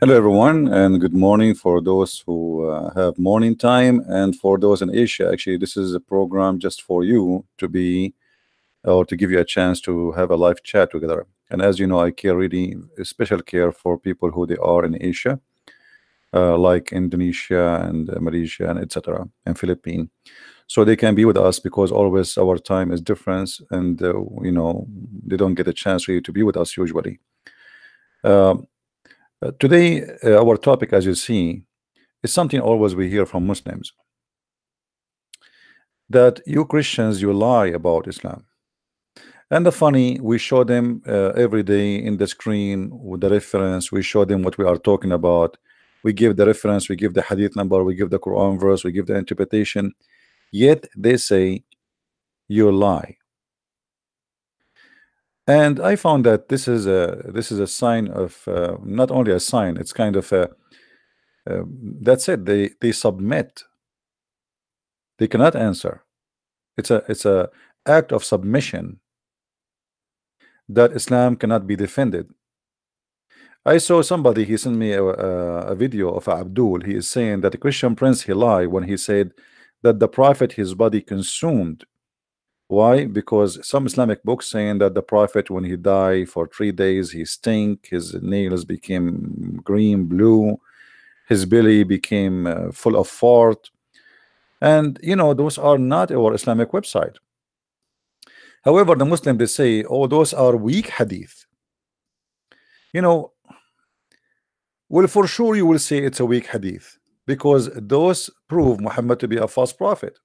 Hello, everyone, and good morning for those who have morning time, and for those in Asia. Actually, this is a program just for you to be or to give you a chance to have a live chat together. And as you know, I care really special care for people who they are in Asia, like Indonesia and Malaysia and etc. and Philippines, so they can be with us because always our time is different, and they don't get a chance really to be with us usually. Today, our topic, as you see, is something always we hear from Muslims, that you Christians, you lie about Islam. And the funny, we show them every day in the screen with the reference. We show them what we are talking about. We give the reference, we give the hadith number, we give the Quran verse, we give the interpretation. Yet they say you lie. And I found that this is a sign of not only a sign, it's kind of a that's it. They submit. They cannot answer. It's a act of submission that Islam cannot be defended. I saw somebody, he sent me a video of Abdul. He is saying that the Christian prince, he lied when he said that the prophet, his body consumed. Why? Because some Islamic books saying that the prophet, when he died for 3 days, he stink, his nails became green, blue, his belly became full of fart. And those are not our Islamic website. However, the Muslim, they say, oh, those are weak hadith. Well, for sure you will say it's a weak hadith, because those prove Muhammad to be a false prophet.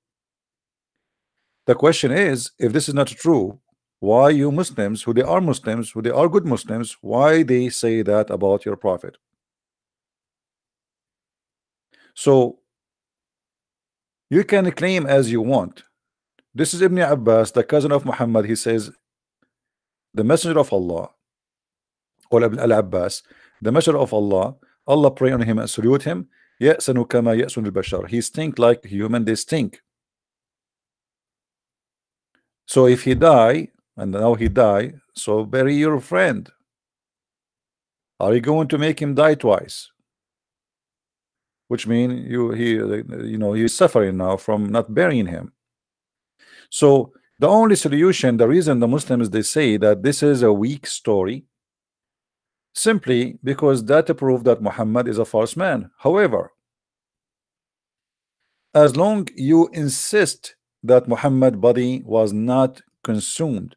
The question is, if this is not true, why you Muslims, who they are Muslims, who they are good Muslims, why they say that about your prophet? So you can claim as you want. This is Ibn Abbas, the cousin of Muhammad. He says, the messenger of Allah, or Al-Abbas, the messenger of Allah, Allah pray on him and salute him. يَأْسَنُ كَمَا يَأْسُنُ الْبَشَرِ. He stink like human, they stink. So if he die, and now he die, so bury your friend. Are you going to make him die twice? Which means he's suffering now from not burying him. So the only solution, the reason the Muslims, they say that this is a weak story, simply because that prove that Muhammad is a false man. However, as long you insist that Muhammad body was not consumed,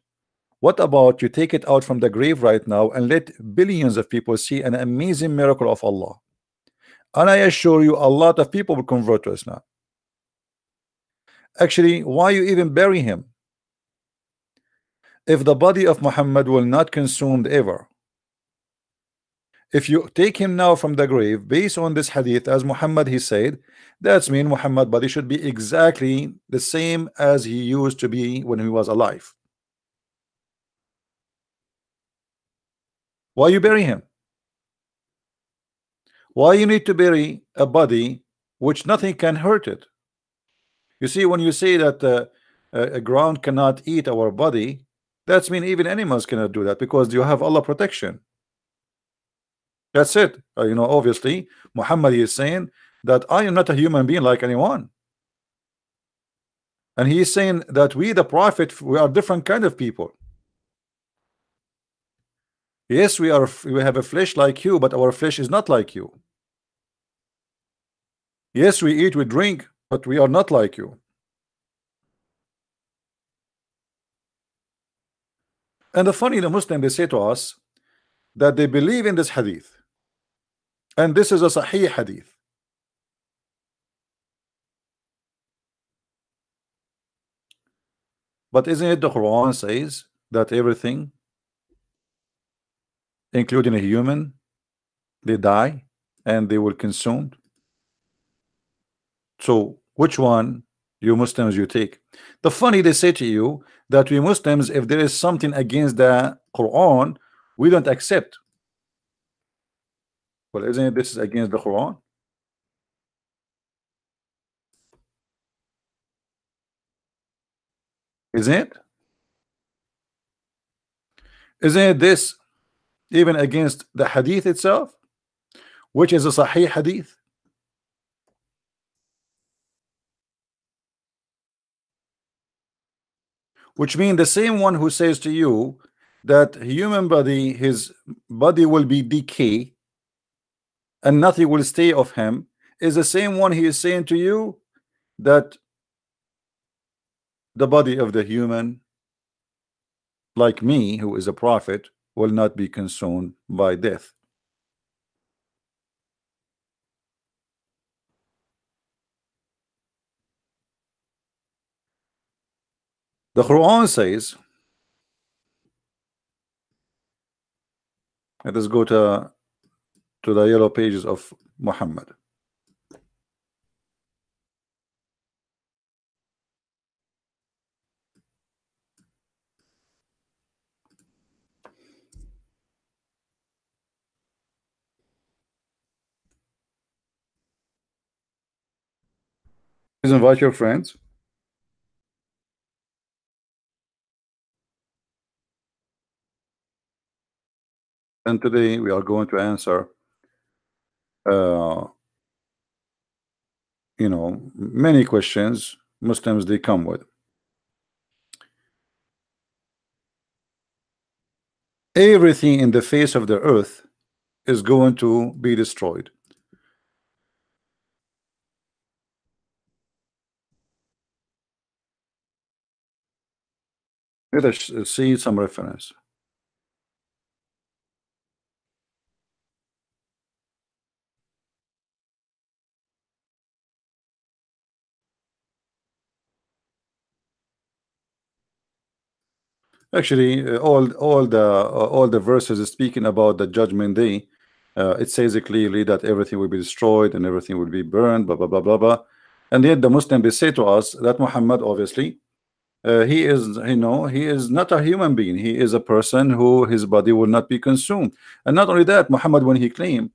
what about you take it out from the grave right now and let billions of people see an amazing miracle of Allah? And I assure you, a lot of people will convert to Islam. Actually, why you even bury him? If the body of Muhammad will not consumed ever, if you take him now from the grave based on this hadith, as Muhammad he said, that's mean Muhammad body should be exactly the same as he used to be when he was alive. Why you bury him? Why you need to bury a body which nothing can hurt it? You see, when you say that a ground cannot eat our body, that's mean even animals cannot do that, because you have Allah protection. That's it. Obviously Muhammad is saying that I am not a human being like anyone, and he is saying that we, the prophet, we are different kind of people. Yes, we have a flesh like you, but our flesh is not like you. Yes, we eat, we drink, but we are not like you. And the funny, the Muslim, they say to us that they believe in this hadith, and this is a sahih hadith. But isn't it the Quran says that everything, including a human, they die and they will consumed? So which one you Muslims you take? The funny, they say to you that we Muslims, if there is something against the Quran, we don't accept. Well, isn't it this is against the Quran? Isn't it? Isn't it this even against the hadith itself? which is a Sahih hadith. Which means the same one who says to you that human body, his body will be decay and nothing will stay of him, is the same one he is saying to you that the body of the human, like me, who is a prophet, will not be consumed by death. The Quran says, let us go to the yellow pages of Muhammad. Please invite your friends. And today we are going to answer many questions Muslims they come with. Everything in the face of the earth is going to be destroyed. Let us see some reference. Actually, all the verses speaking about the judgment day, it says it clearly that everything will be destroyed and everything will be burned, blah blah blah blah blah. And yet the Muslim they say to us that Muhammad, obviously, he is he is not a human being. He is a person who his body will not be consumed. And not only that, Muhammad, when he claimed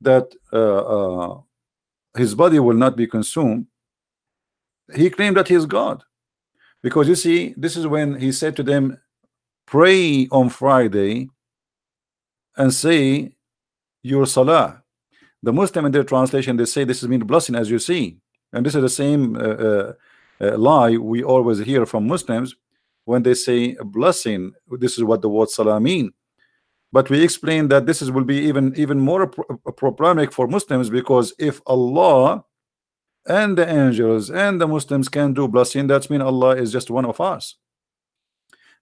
that his body will not be consumed, he claimed that he is God. Because you see, this is when he said to them, pray on Friday and say your salah. The Muslim in their translation, they say this is mean blessing, as you see. And this is the same lie we always hear from Muslims when they say blessing. This is what the word salah mean. But we explain that this will be even more problematic for Muslims, because if Allah and the angels and the Muslims can do blessing, that's mean Allah is just one of us.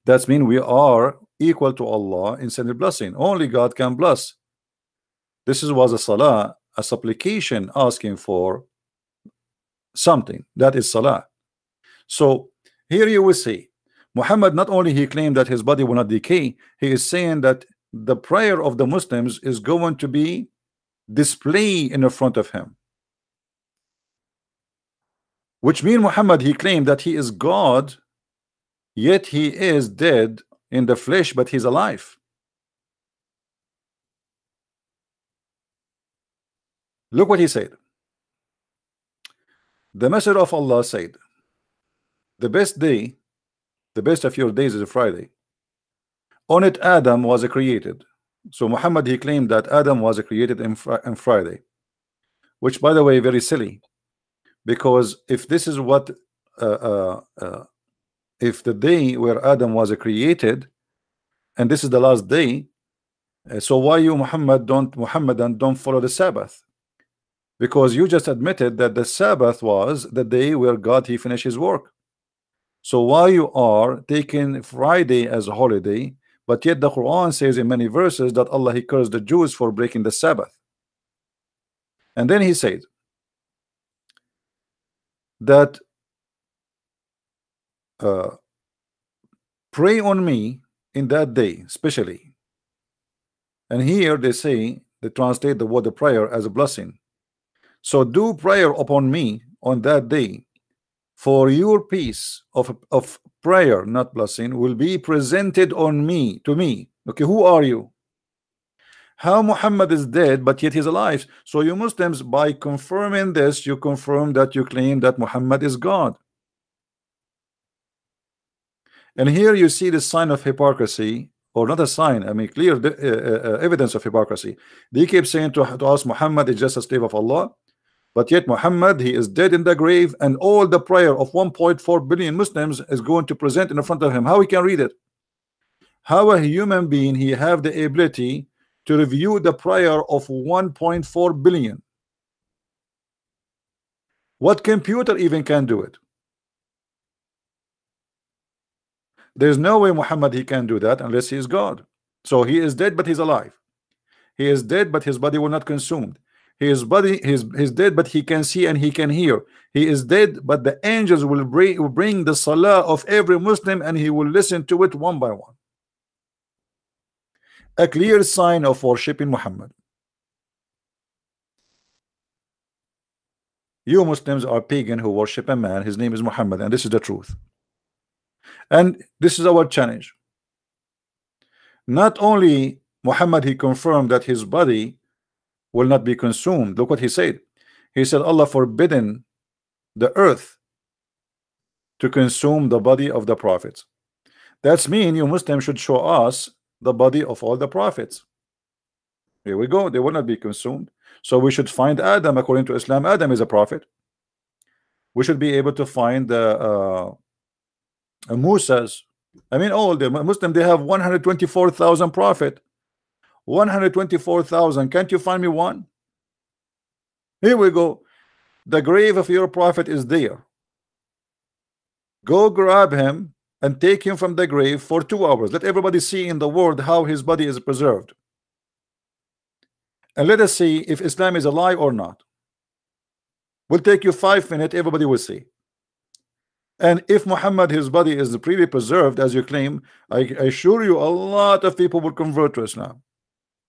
That's mean we are equal to Allah in sending blessing. Only God can bless. This was a salah, a supplication asking for something. That is salah. So here you will see Muhammad, not only he claimed that his body will not decay, he is saying that the prayer of the Muslims is going to be displayed in the front of him. Which means Muhammad, he claimed that he is God, yet he is dead in the flesh, but he's alive. Look what he said. The Messenger of Allah said, the best day, the best of your days is a Friday. On it Adam was created. So Muhammad, he claimed that Adam was created in Friday, which, by the way, very silly, because if this is what if the day where Adam was created and this is the last day, so why you Muhammadan don't follow the Sabbath? Because you just admitted that the Sabbath was the day where God he finished his work. So why you are taking Friday as a holiday, but yet the Quran says in many verses that Allah he cursed the Jews for breaking the Sabbath. And then he said that pray on me in that day especially. And here they say, they translate the word of prayer as a blessing. So do prayer upon me on that day, for your piece of prayer, not blessing, will be presented on me, to me. Okay, who are you? How Muhammad is dead, but yet he's alive. So you Muslims, by confirming this, you confirm that you claim that Muhammad is God. And here you see the sign of hypocrisy or not a sign, I mean clear evidence of hypocrisy. They keep saying to us Muhammad is just a slave of Allah, but yet Muhammad, he is dead in the grave, and all the prayer of 1.4 billion Muslims is going to present in front of him. How he can read it? How a human being he have the ability to review the prayer of 1.4 billion? What computer even can do it? There's no way Muhammad he can do that unless he is God. So he is dead but he's alive. He is dead but his body will not consumed. His body is dead but he can see and he can hear. He is dead but the angels will bring the salah of every Muslim and he will listen to it one by one. A clear sign of worshiping Muhammad. You Muslims are pagan who worship a man, his name is Muhammad, and this is the truth. And this is our challenge. Not only Muhammad, he confirmed that his body will not be consumed. Look what he said. He said Allah forbidden the earth to consume the body of the prophets. That's mean you Muslims should show us the body of all the prophets. Here we go. They will not be consumed. So we should find Adam. According to Islam, Adam is a prophet. We should be able to find Musa's. I mean, all the Muslim, they have 124,000 prophet. 124,000. Can't you find me one? Here we go. The grave of your prophet is there. Go grab him and take him from the grave for 2 hours. Let everybody see in the world how his body is preserved. And let us see if Islam is a lie or not. Will take you 5 minutes, everybody will see. And if Muhammad, his body is really preserved as you claim, I assure you a lot of people will convert to Islam.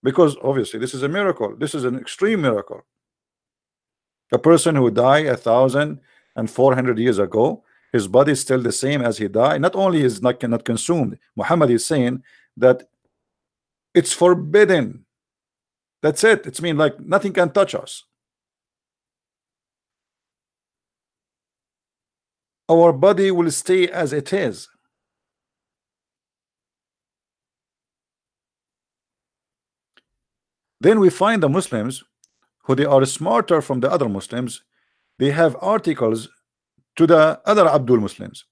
Because obviously this is a miracle. This is an extreme miracle. A person who died 1,400 years ago, his body is still the same as he died. Not only is not consumed, Muhammad is saying that it's forbidden. That's it. It's mean like nothing can touch us. Our body will stay as it is. Then we find the Muslims who they are smarter from the other Muslims. They have articles to the other Abdul Muslims.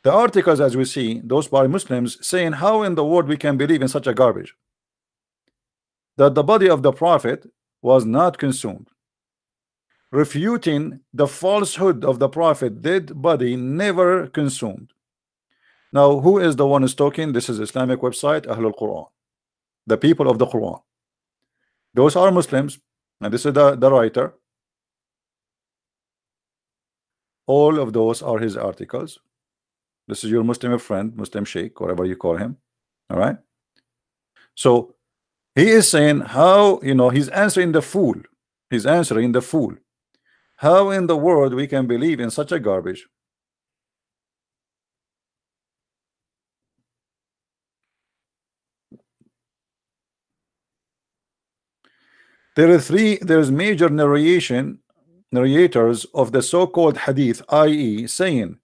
The articles, as we see, those by Muslims saying how in the world we can believe in such a garbage, that the body of the prophet was not consumed, refuting the falsehood of the prophet dead body never consumed. Now who is the one who's talking? This is Islamic website Ahlul Quran, the people of the Quran. Those are Muslims, and this is the writer. All of those are his articles. This is your Muslim friend, Muslim Sheikh, whatever you call him. All right. So he is saying how, you know, he's answering the fool. He's answering the fool. How in the world we can believe in such a garbage? There's major narrators of the so-called hadith, i.e. saying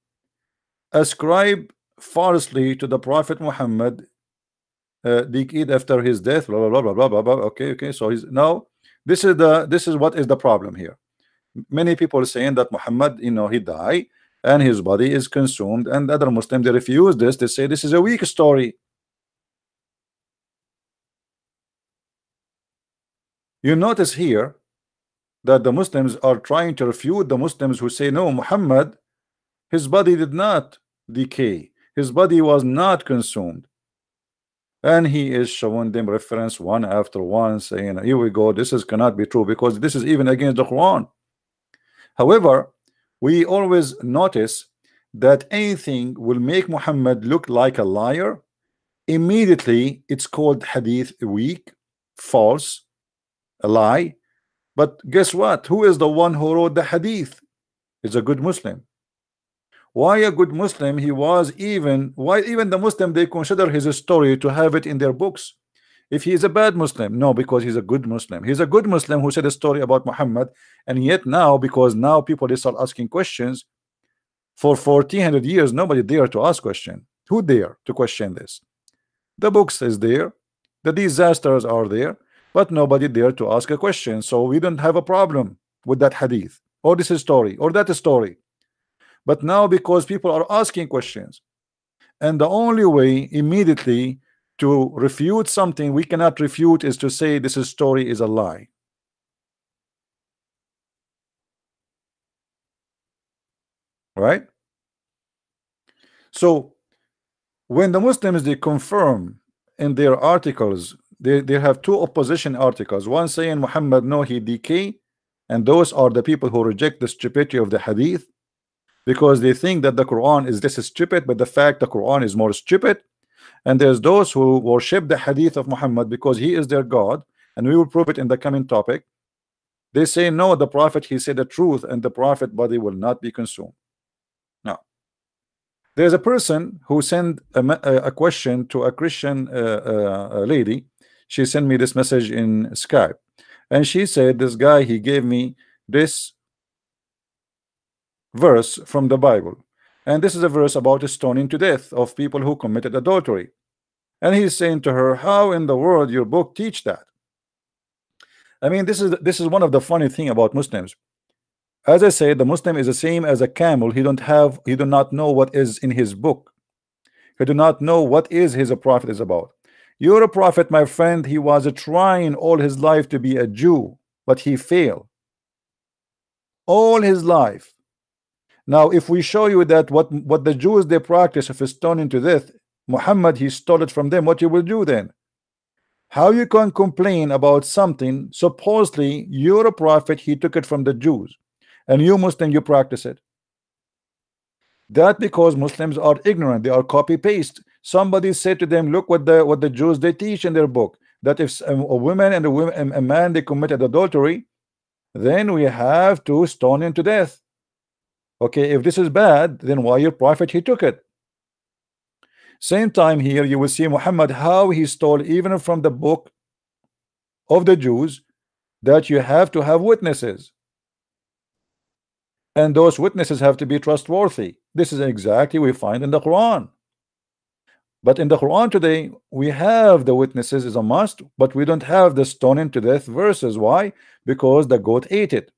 ascribe falsely to the Prophet Muhammad decade after his death, blah blah blah blah blah blah. Okay, so he's now this is what is the problem here. Many people are saying that Muhammad, you know, he died and his body is consumed, and other Muslims, they refuse this. They say this is a weak story. You notice here that the Muslims are trying to refute the Muslims who say no, Muhammad, his body did not decay, his body was not consumed, and he is showing them reference one after one, saying here we go, this is cannot be true because this is even against the Quran. However, we always notice that anything will make Muhammad look like a liar, immediately it's called hadith weak, false, a lie. But guess what? Who is the one who wrote the hadith? Is a good Muslim. Why a good Muslim? He was why even the Muslim, they consider his story to have it in their books. If he is a bad Muslim, no, because he's a good Muslim. He's a good Muslim who said a story about Muhammad, and yet now, because now people they start asking questions, for 1400 years nobody dare to ask question. Who dare to question this? The books is there, the disasters are there, but nobody dare to ask a question. So we don't have a problem with that hadith or this story or that story. But now, because people are asking questions, and the only way immediately to refute something we cannot refute is to say this story is a lie. Right? So when the Muslims, they confirm in their articles, they have two opposition articles, one saying Muhammad, no, he decay, and those are the people who reject the stupidity of the hadith because they think that the Quran is this stupid, but the fact the Quran is more stupid. And there's those who worship the hadith of Muhammad because he is their God, and we will prove it in the coming topic. They say no, the prophet, he said the truth, and the prophet body will not be consumed. Now there's a person who sent a question to a Christian lady. She sent me this message in Skype, and she said this guy, he gave me this verse from the Bible, and this is a verse about stoning to death of people who committed adultery. And he's saying to her, how in the world your book teach that? I mean, this is one of the funny thing about Muslims. As I said, the Muslim is the same as a camel. He do not know what is in his book. He do not know what is his prophet is about. Your prophet, my friend, he was trying all his life to be a Jew, but he failed all his life. Now if we show you that what the Jews they practice of stoning to death, Muhammad, he stole it from them, what you will do then? How you can complain about something supposedly you're a prophet, he took it from the Jews, and you Muslim, you practice it? That because Muslims are ignorant, they are copy paste. Somebody said to them, look what the Jews they teach in their book, that if a woman and a man they committed adultery, then we have to stone him to death. Okay, if this is bad, then why your prophet he took it? Same time here you will see Muhammad how he stole even from the book of the Jews, that you have to have witnesses, and those witnesses have to be trustworthy. This is exactly we find in the Quran. But in the Quran today we have the witnesses is a must, but we don't have the stoning to death verses. Why? Because the goat ate it.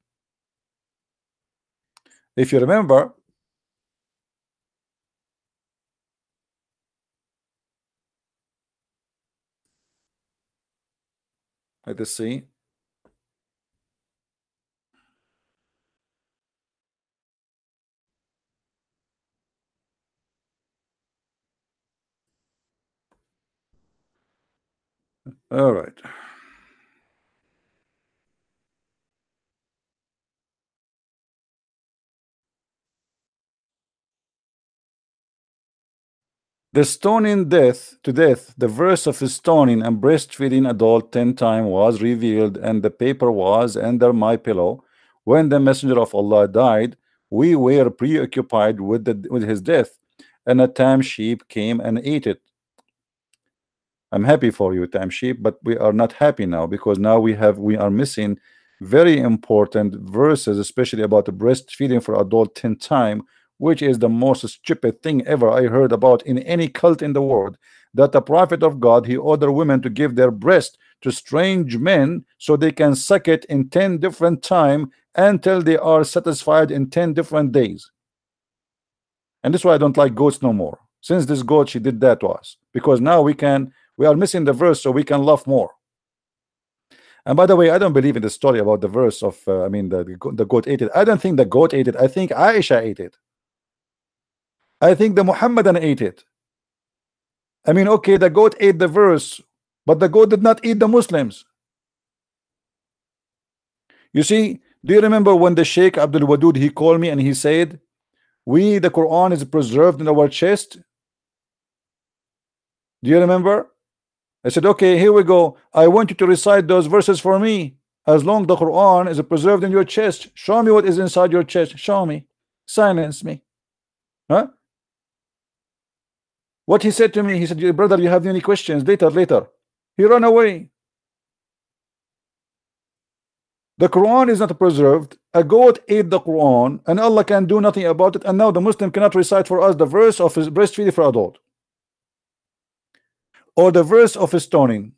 If you remember, let us see. All right. The stoning death to death, the verse of stoning and breastfeeding adult 10 times was revealed, and the paper was under my pillow. When the messenger of Allah died, we were preoccupied with his death, and a tame sheep came and ate it. I'm happy for you, tame sheep, but we are not happy now, because now we are missing very important verses, especially about the breastfeeding for adult 10 times, which is the most stupid thing ever I heard about in any cult in the world. That the prophet of God, he ordered women to give their breast to strange men so they can suck it in 10 different times until they are satisfied in 10 different days. And this is why I don't like goats no more, since this goat she did that to us, because now we are missing the verse so we can love more. And by the way, I don't believe in the story about the verse of I mean the goat ate it. I don't think the goat ate it. I think Aisha ate it. I think the Muhammadan ate it. I mean, okay, the goat ate the verse, but the goat did not eat the Muslims. You see, do you remember when the Sheikh Abdul Wadud he called me and he said, the Quran is preserved in our chest? Do you remember? I said, okay, here we go. I want you to recite those verses for me. As long the Quran is preserved in your chest, show me what is inside your chest. Show me. Silence me. Huh? What he said to me, he said, brother, you have any questions? Later. He ran away. The Quran is not preserved. A goat ate the Quran, and Allah can do nothing about it. And now the Muslim cannot recite for us the verse of his breastfeeding for adult. or the verse of stoning,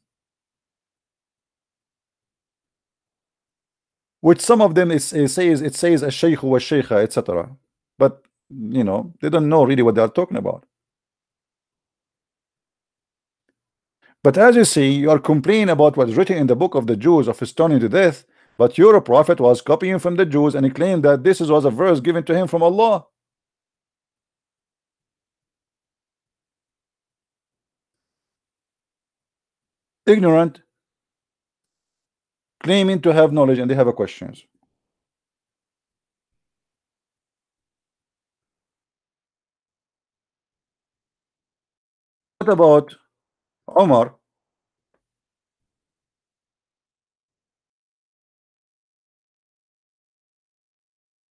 which some of them it says a shaykh wa shaykha, etc. But you know, they don't know really what they are talking about. But as you see, you are complaining about what's written in the book of the Jews of stoning to death, but your prophet was copying from the Jews, and he claimed that this was a verse given to him from Allah. Ignorant, claiming to have knowledge, and they have a questions. What about Omar?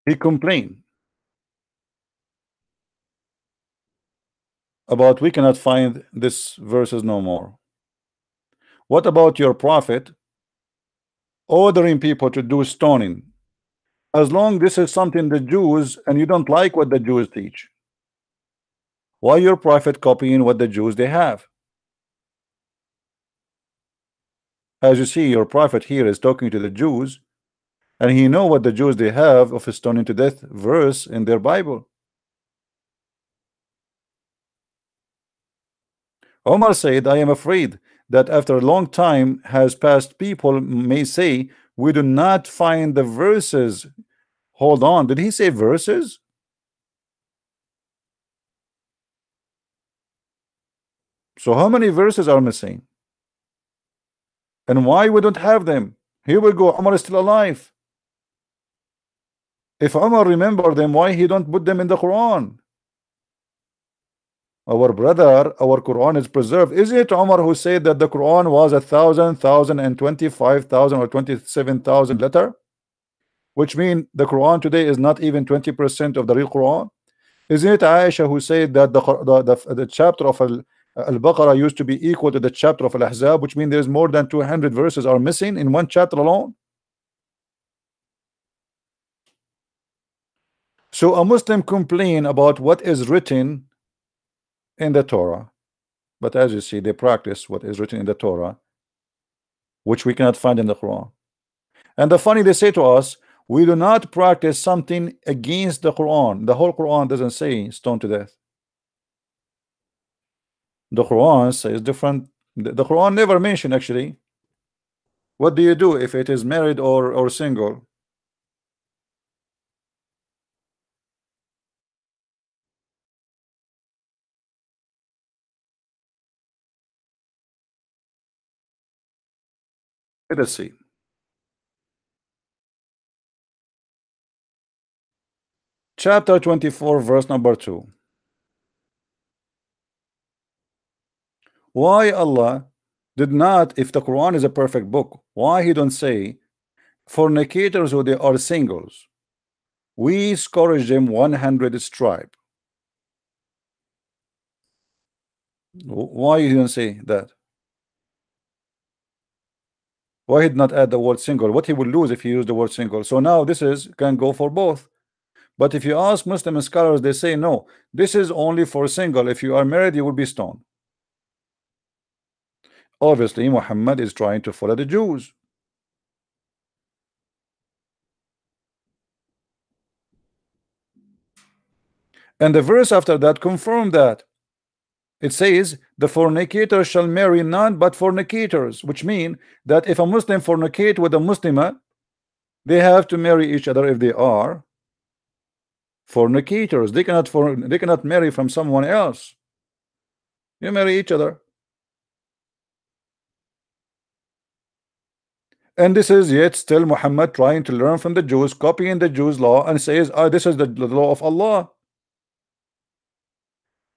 He complained about we cannot find this verses no more. What about your prophet ordering people to do stoning? As long this is something the Jews, and you don't like what the Jews teach, why your prophet copying what the Jews they have? As you see, your prophet here is talking to the Jews, and he know what the Jews they have of a stoning to death verse in their Bible. Omar said, I am afraid that after a long time has passed, people may say we do not find the verses. Hold on, did he say verses? So how many verses are missing? And why we don't have them? Here we go, Omar is still alive. If Omar remember them, why he don't put them in the Quran? Our brother, our Quran is preserved. Isn't it Omar who said that the Quran was 1,025,000 or 27,000 letter? Which means the Quran today is not even 20% of the real Quran. Isn't it Aisha who said that the chapter of Al-Baqarah used to be equal to the chapter of Al-Ahzab, which means there's more than 200 verses are missing in one chapter alone? So a Muslim complain about what is written in the Torah, but as you see, they practice what is written in the Torah, which we cannot find in the Quran. And the funny, they say to us, we do not practice something against the Quran. The whole Quran doesn't say stone to death. The Quran says different. The Quran never mentioned actually. What do you do if it is married or single? Let us see. Chapter 24, verse number 2. Why Allah did not, if the Quran is a perfect book, why he don't say fornicators who they are singles, we scourge them 100 stripe? Why he don't say that? Why he did not add the word single? What he would lose if he used the word single? So now this is can go for both. But if you ask Muslim scholars, they say no, this is only for single. If you are married, you will be stoned. Obviously, Muhammad is trying to follow the Jews. And the verse after that confirmed that. It says, the fornicator shall marry none but fornicators, which mean that if a Muslim fornicate with a Muslimah, they have to marry each other if they are fornicators. They cannot marry from someone else. You marry each other. And this is yet still Muhammad trying to learn from the Jews, copying the Jews' law, and says, this is the law of Allah.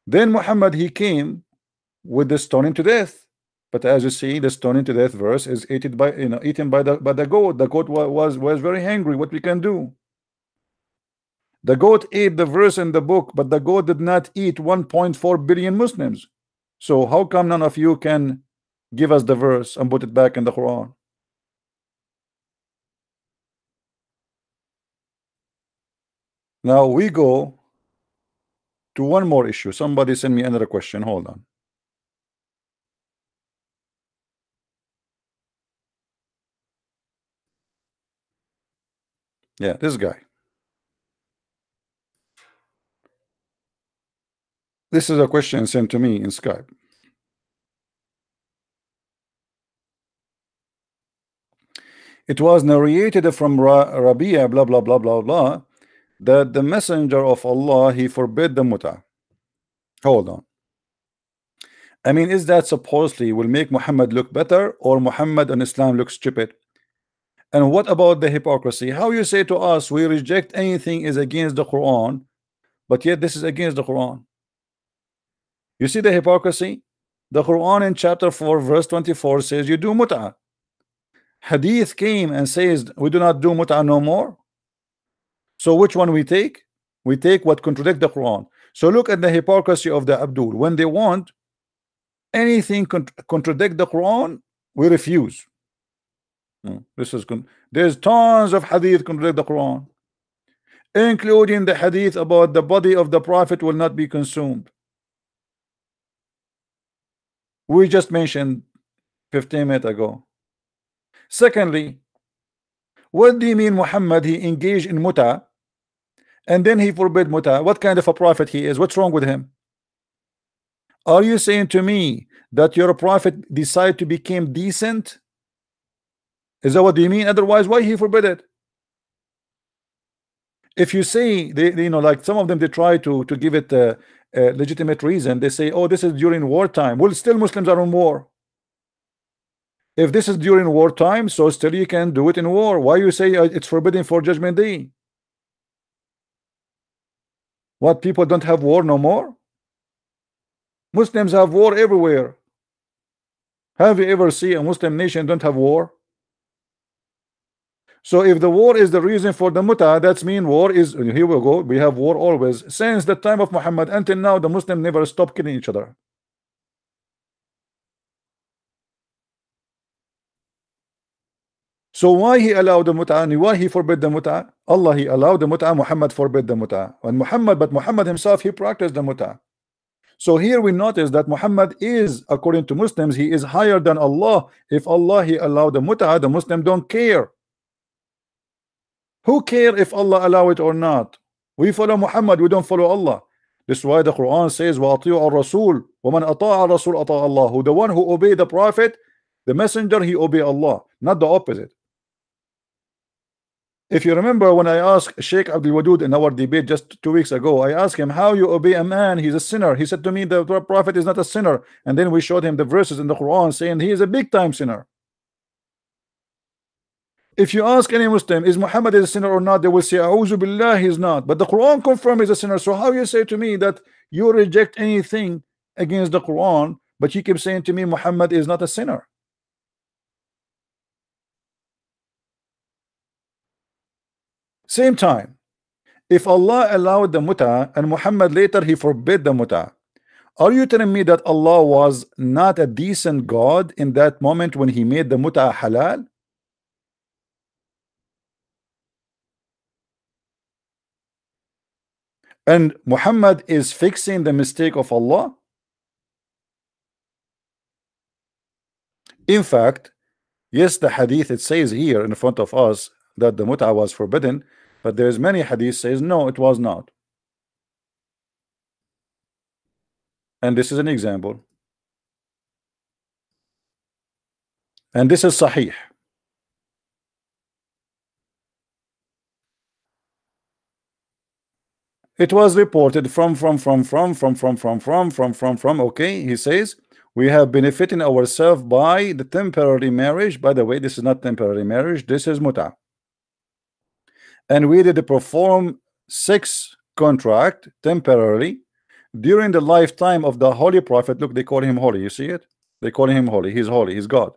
Then Muhammad, he came with the stoning to death. But as you see, the stoning to death verse is eaten by the goat. The goat was very angry. What we can do? The goat ate the verse in the book, but the goat did not eat 1.4 billion Muslims. So how come none of you can give us the verse and put it back in the Quran? Now we go to one more issue. Somebody send me another question. Hold on. Yeah, this guy. This is a question sent to me in Skype. It was narrated from Rabia, blah blah blah blah blah, that the messenger of Allah, he forbid the muta. Hold on. I mean, is that supposedly will make Muhammad look better, or Muhammad and Islam look stupid? And what about the hypocrisy? How you say to us we reject anything is against the Quran, but yet this is against the Quran? You see the hypocrisy? The Quran in chapter 4 verse 24 says you do mut'ah. Hadith came and says we do not do mut'ah no more. So which one we take? We take what contradict the Quran. So look at the hypocrisy of the Abdul. When they want anything contradict the Quran, we refuse. This is there's tons of hadith contradict the Quran, including the hadith about the body of the Prophet will not be consumed. We just mentioned 15 minutes ago. Secondly, what do you mean Muhammad he engaged in muta and then he forbid muta? What kind of a prophet he is? What's wrong with him? Are you saying to me that your prophet decided to become decent? Is that what you mean? Otherwise, why he forbid it? If you say they you know, like some of them, they try to give it a legitimate reason. They say, oh, this is during wartime. Well, still Muslims are in war. If this is during wartime, so still you can do it in war. Why you say it's forbidden for Judgment Day? What, people don't have war no more? Muslims have war everywhere. Have you ever seen a Muslim nation don't have war? So if the war is the reason for the muta, that's mean war is, here we go, we have war always. Since the time of Muhammad until now, the Muslims never stop killing each other. So why he allowed the muta and why he forbid the muta? Allah he allowed the muta, Muhammad forbid the muta. And Muhammad himself, he practiced the muta. So here we notice that Muhammad is, according to Muslims, he is higher than Allah. If Allah he allowed the muta, the Muslim don't care. Who care if Allah allow it or not? We follow Muhammad, we don't follow Allah. This is why the Quran says وَأَطِيعُوا الرَّسُولَ وَمَنْ أَطَاعَ الرَّسُولَ أَطَاعَ اللَّهُ. Who the one who obey the Prophet, the messenger, he obey Allah, not the opposite. If you remember when I asked Sheikh Abdul Wadud in our debate just 2 weeks ago, I asked him how you obey a man, he's a sinner. He said to me the Prophet is not a sinner, and then we showed him the verses in the Quran saying he is a big time sinner. If you ask any Muslim, is Muhammad a sinner or not, they will say, A'udhu Billah, he's not. But the Quran confirms he's a sinner. So how you say to me that you reject anything against the Quran, but you keep saying to me Muhammad is not a sinner? Same time, if Allah allowed the muta and Muhammad later he forbid the muta, are you telling me that Allah was not a decent God in that moment when he made the muta halal? And Muhammad is fixing the mistake of Allah? In fact, yes, the hadith it says here in front of us that the mut'a was forbidden, but there's many hadith says no, it was not. And this is an example. And this is sahih. It was reported from, okay, he says, we have benefiting ourselves by the temporary marriage. By the way, this is not temporary marriage, this is muta. And we did perform sex contract temporarily during the lifetime of the Holy Prophet. Look, they call him holy, you see it? They call him holy, he's God.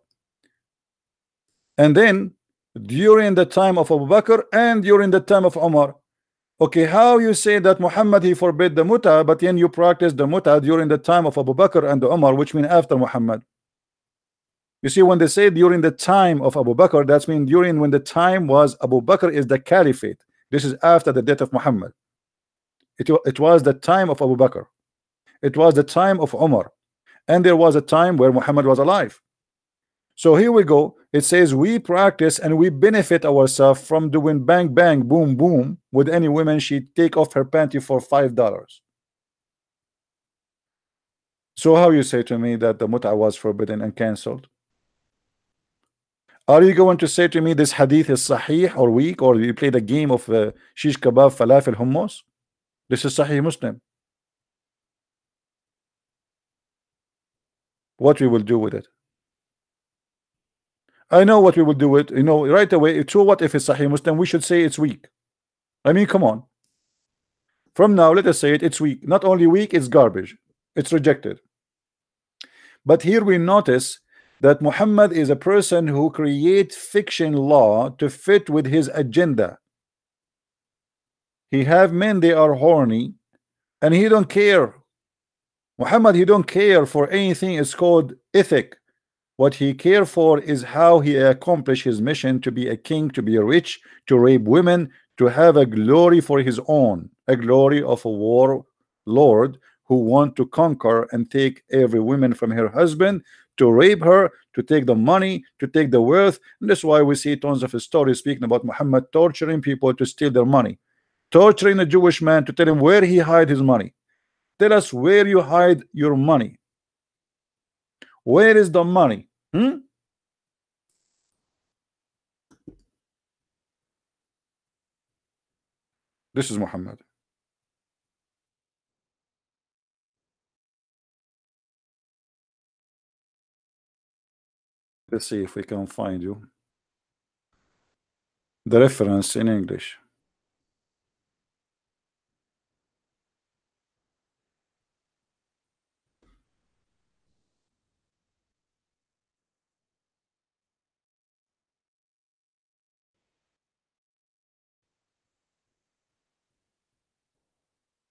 And then during the time of Abu Bakr and during the time of Umar. Okay, how you say that Muhammad he forbid the muta, but then you practice the muta during the time of Abu Bakr and Umar, which mean after Muhammad? You see, when they say during the time of Abu Bakr, that's mean during when the time was Abu Bakr is the caliphate. This is after the death of Muhammad. It was the time of Abu Bakr. It was the time of Umar. And there was a time where Muhammad was alive. So here we go. It says we practice and we benefit ourselves from doing bang bang boom boom with any woman. She take off her panty for $5. So how you say to me that the mut'a was forbidden and cancelled? Are you going to say to me this hadith is sahih or weak, or you play the game of shish kebab, falafel, hummus? This is Sahih Muslim. What we will do with it? I know what we will do with, you know, right away. So what if it's Sahih Muslim? We should say it's weak. I mean, come on. From now, let us say it's weak. Not only weak, it's garbage. It's rejected. But here we notice that Muhammad is a person who creates fiction law to fit with his agenda. He have men, they are horny, and he don't care. Muhammad, he don't care for anything. It's called ethic. What he care for is how he accomplish his mission to be a king, to be rich, to rape women, to have a glory for his own, a glory of a war lord who want to conquer and take every woman from her husband, to rape her, to take the money, to take the wealth. And that's why we see tons of stories speaking about Muhammad torturing people to steal their money, torturing a Jewish man to tell him where he hide his money. Tell us where you hide your money. Where is the money? This is Muhammad. Let's see if we can find you the reference in English.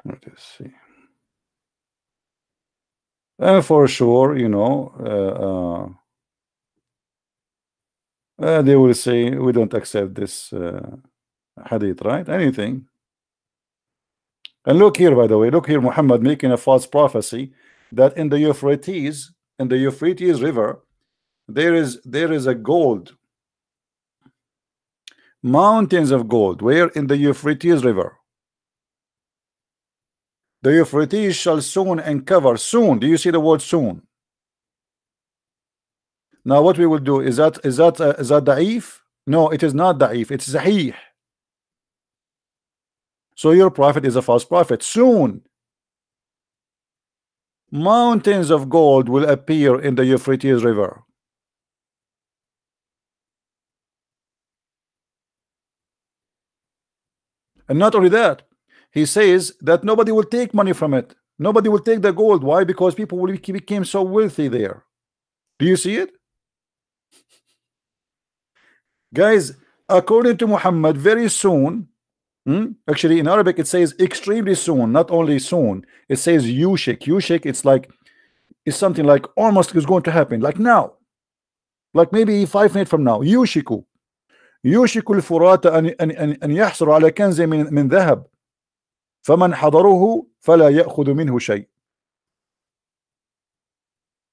Let us see. And for sure, you know, they will say we don't accept this hadith, right? Anything. And look here, by the way, look here, Muhammad making a false prophecy that in the Euphrates, River, there is a gold, mountains of gold. Where? In the Euphrates River. The Euphrates shall soon uncover. Soon. Do you see the word soon? Now what we will do is that da'if? No, it is not da'if. It's sahih. So your prophet is a false prophet. Soon mountains of gold will appear in the Euphrates River. And not only that, he says that nobody will take money from it. Nobody will take the gold. Why? Because people will became so wealthy there. Do you see it? Guys, according to Muhammad, very soon, actually in Arabic it says extremely soon, not only soon. It says yushik. Yushik, it's something like almost is going to happen, like now, like maybe 5 minutes from now. Yushiku الفرات أن يحصل على كنز من ذهب فمن حضره فلا يأخذ منه شيء.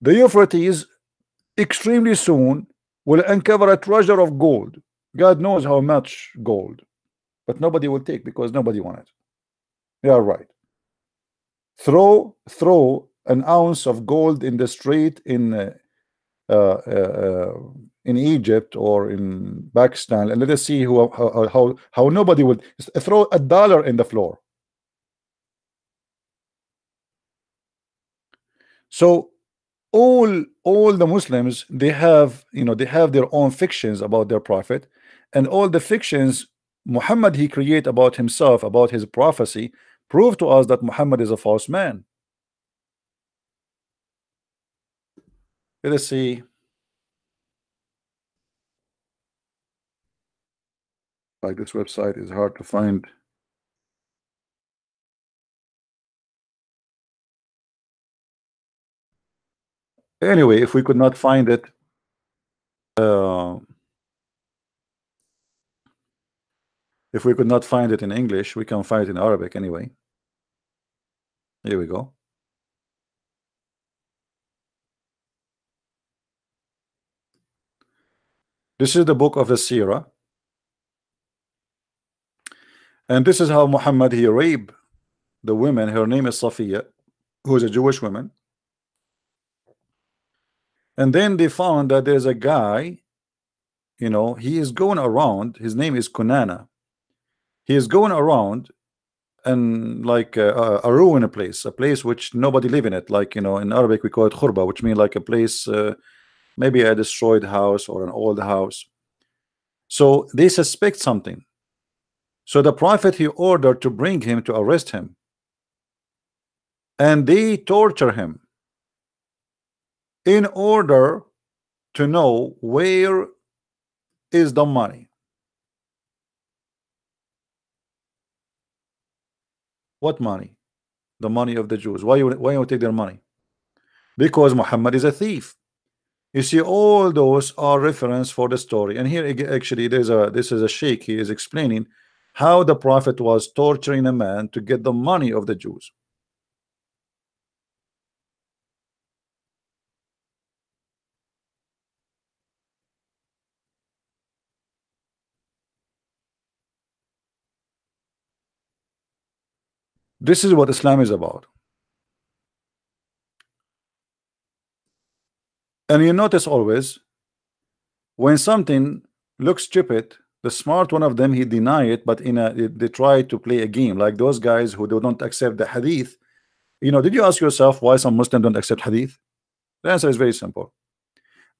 The Euphrates extremely soon will uncover a treasure of gold. God knows how much gold, but nobody will take because nobody wants it. You are right. Throw an ounce of gold in the street in Egypt or in Pakistan, and let us see how nobody would throw $1 in the floor. So all the Muslims, they have, you know, they have their own fictions about their prophet, and all the fictions Muhammad he create about himself, about his prophecy, prove to us that Muhammad is a false man. Let us see. Like this website is hard to find. Anyway, if we could not find it, if we could not find it in English, we can find it in Arabic anyway. Here we go. This is the book of the Sirah, and this is how Muhammad he raped the woman. Her name is Safiya, who is a Jewish woman. And then they found that there's a guy, you know, he is going around. His name is Kunana. He is going around and like a ruined place, a place which nobody live in it. Like, you know, in Arabic we call it khurba, which means like a place, maybe a destroyed house or an old house. So they suspect something. So the prophet he ordered to bring him to arrest him, and they torture him in order to know where is the money. What money? The money of the Jews. Why you take their money? Because Muhammad is a thief. You see, all those are reference for the story. And here actually this is a sheikh. He is explaining how the prophet was torturing a man to get the money of the Jews. This is what Islam is about. And you notice always when something looks stupid, the smart one of them he deny it, but they try to play a game, like those guys who do not accept the hadith. You know, did you ask yourself why some Muslims don't accept hadith? The answer is very simple.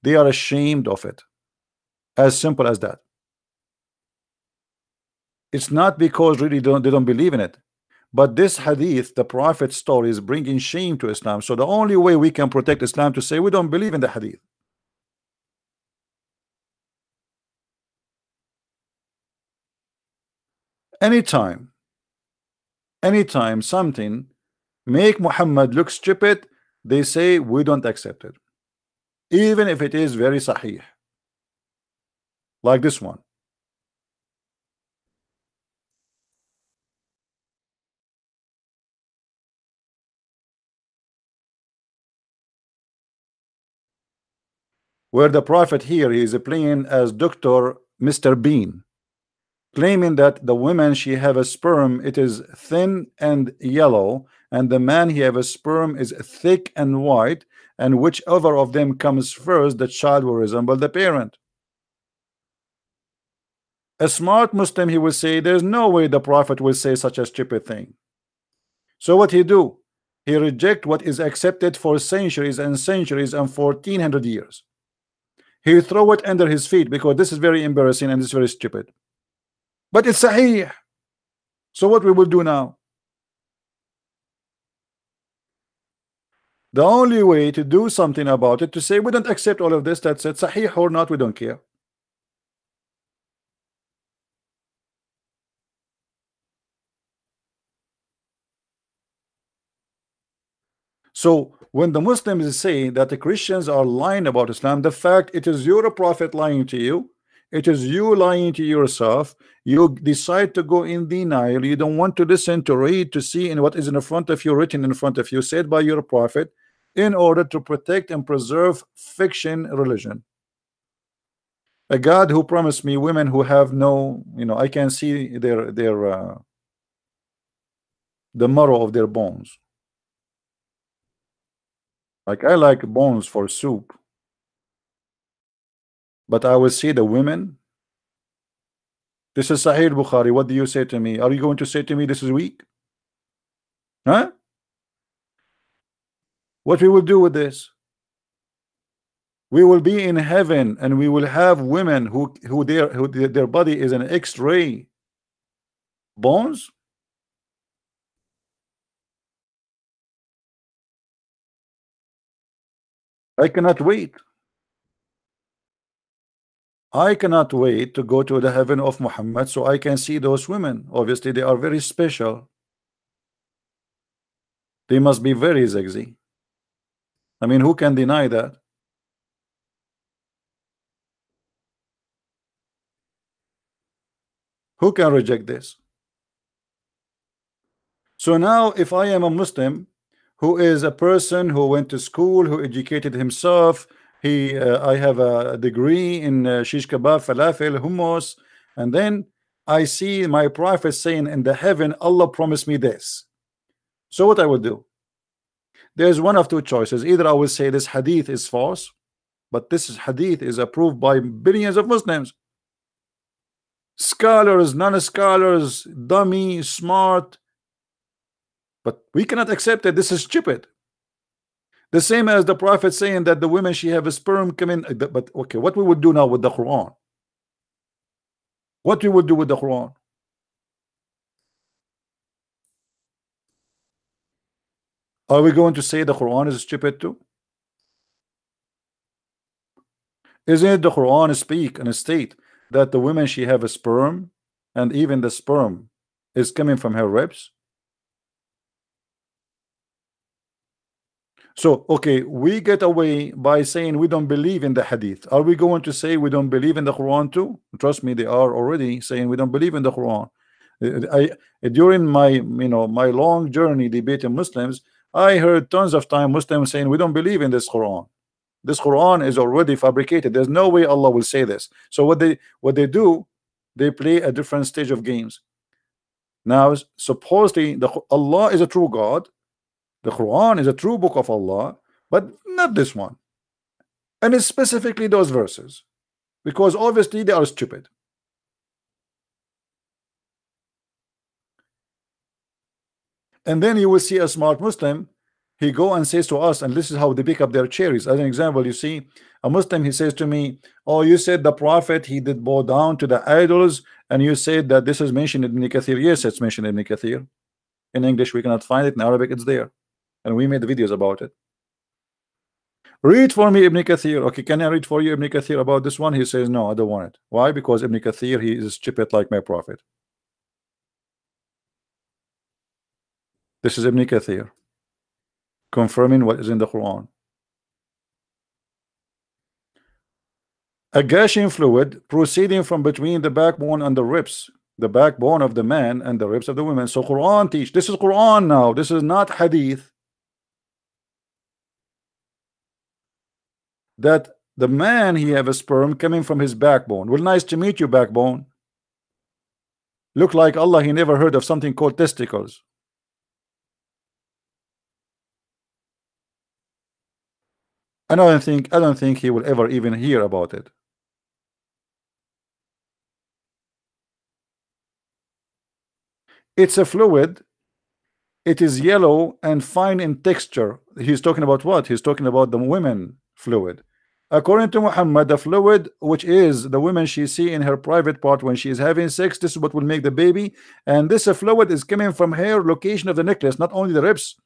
They are ashamed of it. As simple as that. It's not because really they don't believe in it, but this hadith, the prophet's story, is bringing shame to Islam. So the only way we can protect Islam to say we don't believe in the hadith. Anytime something make Muhammad look stupid, they say we don't accept it, even if it is very sahih, like this one. Where the prophet here he is playing as Dr. Mr. Bean, claiming that the woman she have a sperm, it is thin and yellow, and the man he have a sperm is thick and white, and whichever of them comes first, the child will resemble the parent. A smart Muslim, he will say there's no way the prophet will say such a stupid thing. So what he do? He reject what is accepted for centuries and centuries and 1400 years. He throw it under his feet because this is very embarrassing and it's very stupid. But it's sahih. So what we will do now? The only way to do something about it, to say we don't accept all of this, that's it, sahih or not, we don't care. So when the Muslims say that the Christians are lying about Islam, the fact it is your prophet lying to you, it is you lying to yourself. You decide to go in denial. You don't want to listen, to read, to see in what is in front of you, written in front of you, said by your prophet, in order to protect and preserve fiction religion. A God who promised me women who have no, you know, I can see their the marrow of their bones. Like I like bones for soup, but I will see the women. This is Sahih Bukhari. What do you say to me? Are you going to say to me this is weak? Huh? What we will do with this? We will be in heaven and we will have women who their body is an X-ray bones. I cannot wait. I cannot wait to go to the heaven of Muhammad so I can see those women. Obviously, they are very special. They must be very sexy. I mean, who can deny that? Who can reject this? So now, if I am a Muslim who is a person who went to school, who educated himself, I have a degree in shish kebab, falafel, hummus, and then I see my prophet saying in the heaven, Allah promised me this. So what I would do? There's one of two choices. Either I will say this hadith is false, but this hadith is approved by billions of Muslims, scholars, non-scholars, dummy, smart, but we cannot accept it. This is stupid. The same as the prophet saying that the women she have a sperm come in. But okay, what we would do now with the Quran? What we would do with the Quran? Are we going to say the Quran is stupid too? Isn't it the Quran speak and state that the women she have a sperm, and even the sperm is coming from her ribs? So okay, we get away by saying we don't believe in the hadith. Are we going to say we don't believe in the Quran too? Trust me, they are already saying we don't believe in the Quran. During my my long journey debating Muslims, I heard tons of time Muslims saying we don't believe in this Quran. This Quran is already fabricated. There's no way Allah will say this. So what they do, they play a different stage of games. Now supposedly Allah is a true God. The Quran is a true book of Allah, but not this one. And it's specifically those verses, because obviously they are stupid. And then you will see a smart Muslim, he go and says to us, and this is how they pick up their cherries. As an example, you see a Muslim, he says to me, oh, you said the prophet he did bow down to the idols, and you said that this is mentioned in Ibn Kathir. Yes, it's mentioned in Ibn Kathir. In English we cannot find it, in Arabic it's there, and we made videos about it. Read for me Ibn Kathir. Okay, can I read for you Ibn Kathir about this one? He says no, I don't want it. Why? Because Ibn Kathir, he is stupid like my prophet. This is Ibn Kathir confirming what is in the Quran. A gushing fluid proceeding from between the backbone and the ribs, the backbone of the man and the ribs of the women. So Quran teach, this is Quran now, this is not hadith, that the man he have a sperm coming from his backbone. Well, nice to meet you, backbone. Look like Allah he never heard of something called testicles. I don't think he will ever even hear about it. It's a fluid. It is yellow and fine in texture. He's talking about what? He's talking about the women fluid. According to Muhammad, the fluid, which is the women she see in her private part when she is having sex, this is what will make the baby. And this fluid is coming from her location of the necklace, not only the ribs.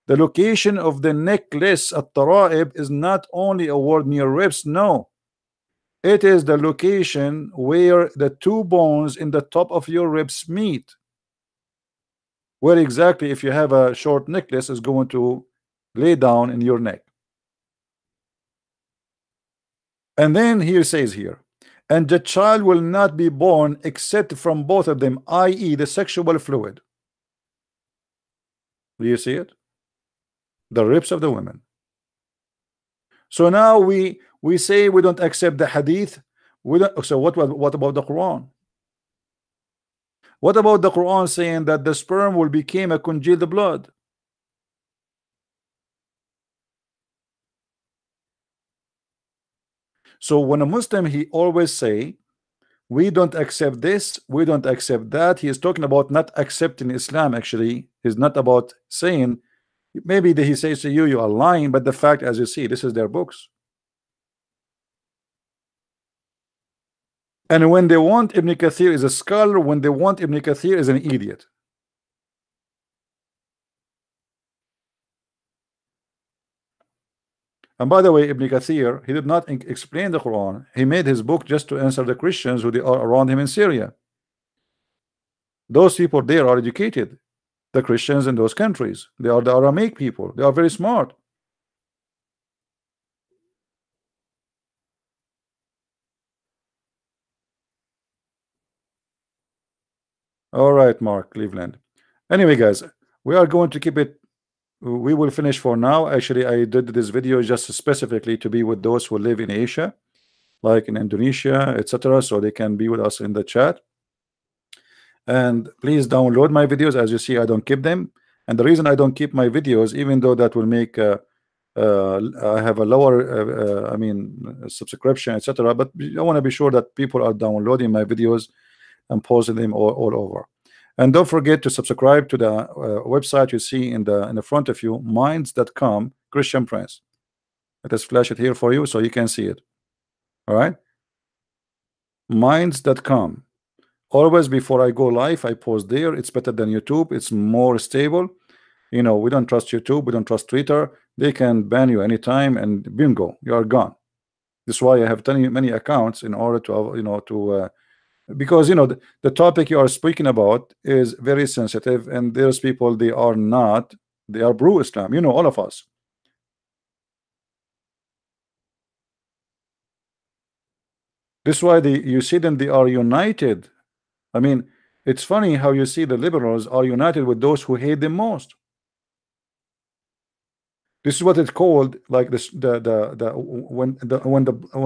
The location of the necklace at Tara'ib is not only a word near ribs, no. It is the location where the two bones in the top of your ribs meet. Where exactly, if you have a short necklace, is going to lay down in your neck. And then here says here, and the child will not be born except from both of them, i.e. the sexual fluid. Do you see it? The ribs of the women. So now we say we don't accept the hadith. We don't, so what about the Quran? What about the Quran saying that the sperm will become a congealed blood? So when a Muslim, he always say we don't accept this, we don't accept that. He is talking about not accepting Islam. Actually, he's not about saying, maybe he says to you, you are lying, but the fact, as you see, this is their books. And when they want Ibn Kathir is a scholar, when they want Ibn Kathir is an idiot. And by the way, Ibn Kathir, he did not explain the Quran. He made his book just to answer the Christians who they are around him in Syria. Those people there are educated. The Christians in those countries, they are the Aramaic people. They are very smart. All right, Mark Cleveland. Anyway, guys, we are going to keep it we will finish for now. Actually, I did this video just specifically to be with those who live in Asia, like in Indonesia, etc., so they can be with us in the chat. And please download my videos. As you see, I don't keep them, and the reason I don't keep my videos, even though that will make I have a lower I mean subscription, etc., but I want to be sure that people are downloading my videos and posting them all over. And don't forget to subscribe to the website you see in the front of you, minds.com, Christian Prince. Let us flash it here for you so you can see it. All right, minds.com. Always before I go live, I post there. It's better than YouTube. It's more stable. You know, we don't trust YouTube. We don't trust Twitter. They can ban you anytime, and bingo, you are gone. This is why I have many accounts, in order to, you know, to because, you know, the topic you are speaking about is very sensitive, and there's people, they are not, they are pro-Islam. You know, all of us. This is why you see them, they are united. I mean, it's funny how you see the liberals are united with those who hate them most. This is what it's called, like this, when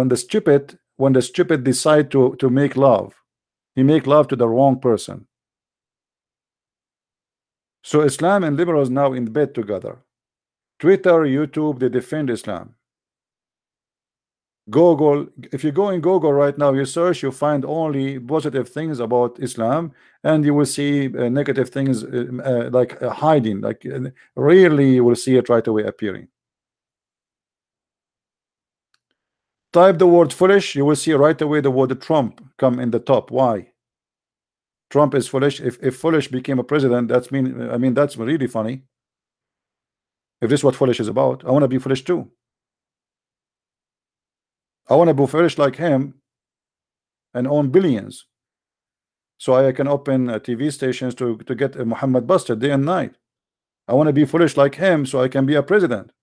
the stupid decide to make love, he make love to the wrong person. So Islam and liberals now in bed together. Twitter, YouTube, they defend Islam. Google, if you go in Google right now, you search, you find only positive things about Islam, and you will see negative things like hiding, like rarely you will see it right away appearing. Type the word foolish, you will see right away the word Trump come in the top. Why? Trump is foolish. If foolish became a president, that's I mean that's really funny. If this is what foolish is about, I want to be foolish too. I want to be foolish like him and own billions, so I can open TV stations to get Mohammed busted day and night. I want to be foolish like him so I can be a president.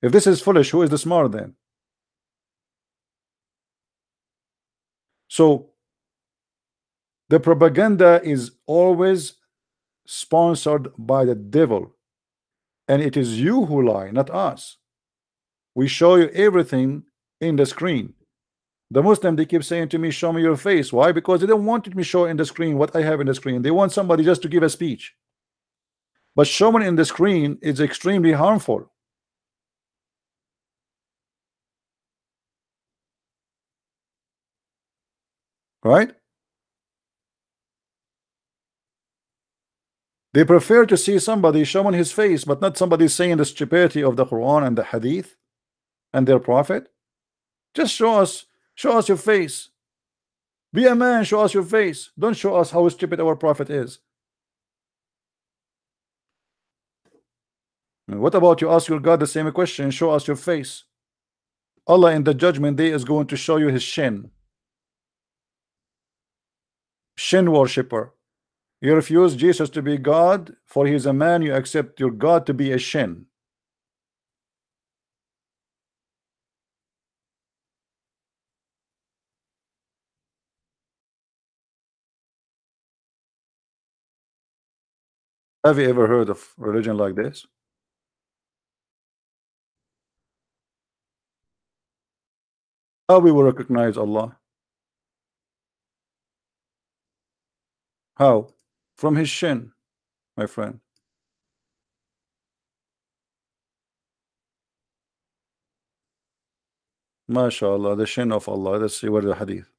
If this is foolish, who is the smart then? So the propaganda is always sponsored by the devil, and it is you who lie, not us. We show you everything in the screen. The Muslim, they keep saying to me, show me your face. Why? Because they don't want me show in the screen what I have in the screen. They want somebody just to give a speech. But showing in the screen is extremely harmful. Right? They prefer to see somebody showing his face, but not somebody saying the stupidity of the Quran and the Hadith and their prophet. Just show us your face. Be a man, show us your face. Don't show us how stupid our prophet is. And what about you ask your God the same question, show us your face? Allah in the judgment day is going to show you his shin. Shin worshipper. You refuse Jesus to be God, for he is a man. You accept your God to be a shin. Have you ever heard of religion like this? How we will recognize Allah? How? From his shin, my friend. MashaAllah, the shin of Allah. Let's see where the hadith.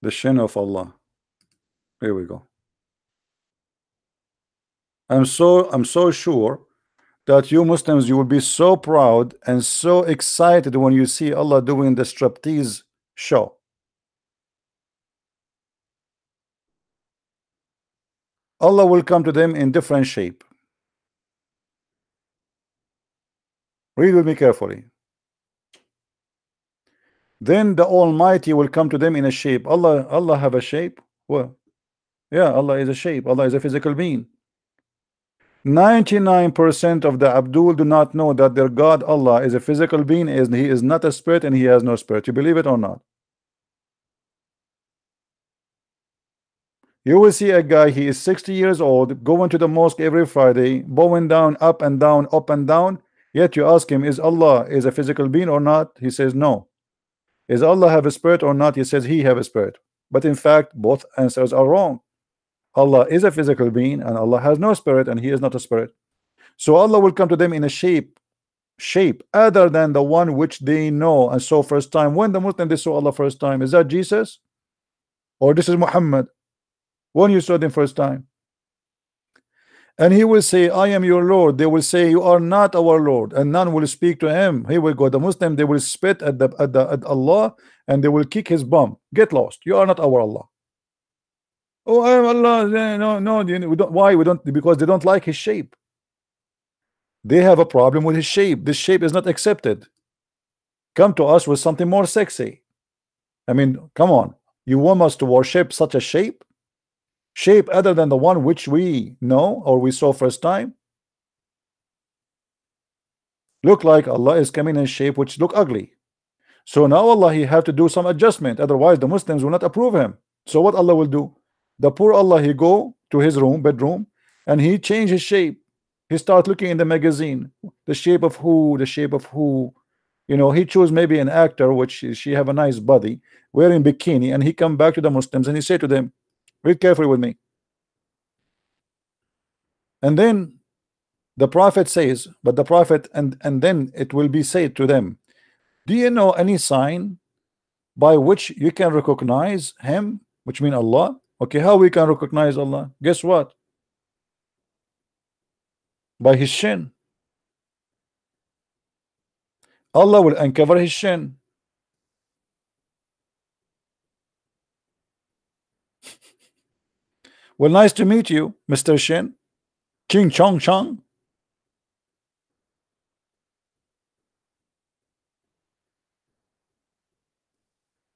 The shin of Allah. Here we go. I'm so sure that you Muslims, you will be so proud and so excited when you see Allah doing the striptease show. Allah will come to them in different shape. Read with me carefully. Then the Almighty will come to them in a shape. Allah have a shape? Well, yeah, Allah is a shape. Allah is a physical being. 99% of the Abdul do not know that their God Allah is a physical being, he is not a spirit, and he has no spirit. You believe it or not? You will see a guy, he is 60 years old, going to the mosque every Friday, bowing down, up and down, up and down. Yet you ask him, is Allah is a physical being or not? He says no. Is Allah have a spirit or not? He says he have a spirit. But in fact, both answers are wrong. Allah is a physical being, and Allah has no spirit, and he is not a spirit. So Allah will come to them in a shape other than the one which they know and saw first time. When the Muslim they saw Allah first time, is that Jesus or this is Muhammad? When you saw them first time, and he will say, I am your Lord. They will say, you are not our Lord, and none will speak to him. He will go. The Muslim, they will spit at Allah, and they will kick his bum. Get lost. You are not our Allah. Oh, I am Allah. No, we don't. Why we don't? Because they don't like his shape. They have a problem with his shape. This shape is not accepted. Come to us with something more sexy. I mean, come on. You want us to worship such a shape other than the one which we know or we saw first time? Look like Allah is coming in a shape which look ugly. So now Allah, he have to do some adjustment, otherwise the Muslims will not approve him. So what Allah will do? The poor Allah, he go to his bedroom, and he change his shape. He start looking in the magazine, the shape of who, you know, he choose maybe an actor which she have a nice body, wearing bikini, and he come back to the Muslims and he say to them, read carefully with me. And then the Prophet says, but the Prophet, and then it will be said to them, do you know any sign by which you can recognize him, which mean Allah? Okay, how we can recognize Allah? Guess what? By his shin. Allah will uncover his shin. Well, nice to meet you, Mr. Shin. Ching chong chong.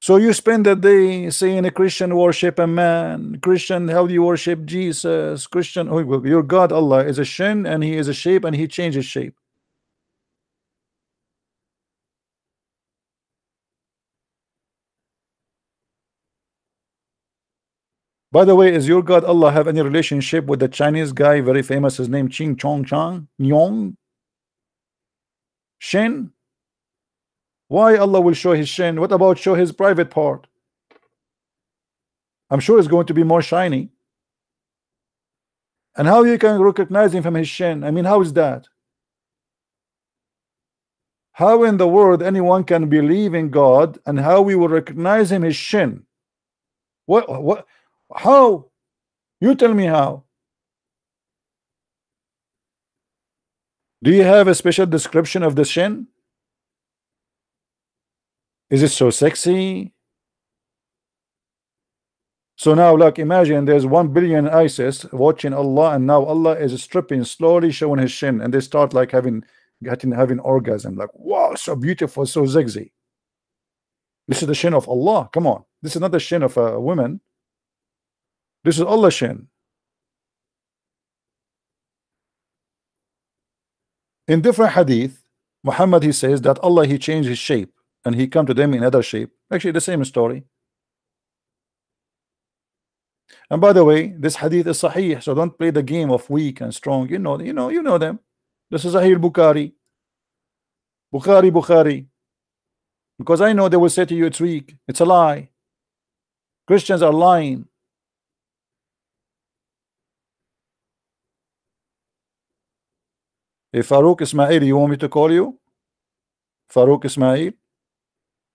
So you spend the day saying a Christian worship a man. Christian, how do you worship Jesus? Christian, oh, your God Allah is a shin, and he is a shape, and he changes shape. By the way, is your God Allah have any relationship with the Chinese guy, very famous, his name Ching Chong Chang Nyong Shin? Why Allah will show his shin? What about show his private part? I'm sure it's going to be more shiny. And how you can recognize him from his shin? I mean, how is that? How in the world anyone can believe in God, and how we will recognize him his shin? What how? You tell me how. Do you have a special description of the shin? Is it so sexy? So now, like, imagine there's 1 billion ISIS watching Allah, and now Allah is stripping, slowly showing his shin, and they start like having orgasm, like, wow, so beautiful, so sexy. This is the shin of Allah. Come on, this is not the shin of a woman. This is Allah's shin. In different hadith, Muhammad, he says that Allah, he changed his shape, and he come to them in other shape. Actually, the same story. And by the way, this hadith is sahih, so don't play the game of weak and strong. You know them. This is Sahih Bukhari. Because I know they will say to you it's weak. It's a lie. Christians are lying. If Farouk Ismail, you want me to call you? Farouk Ismail?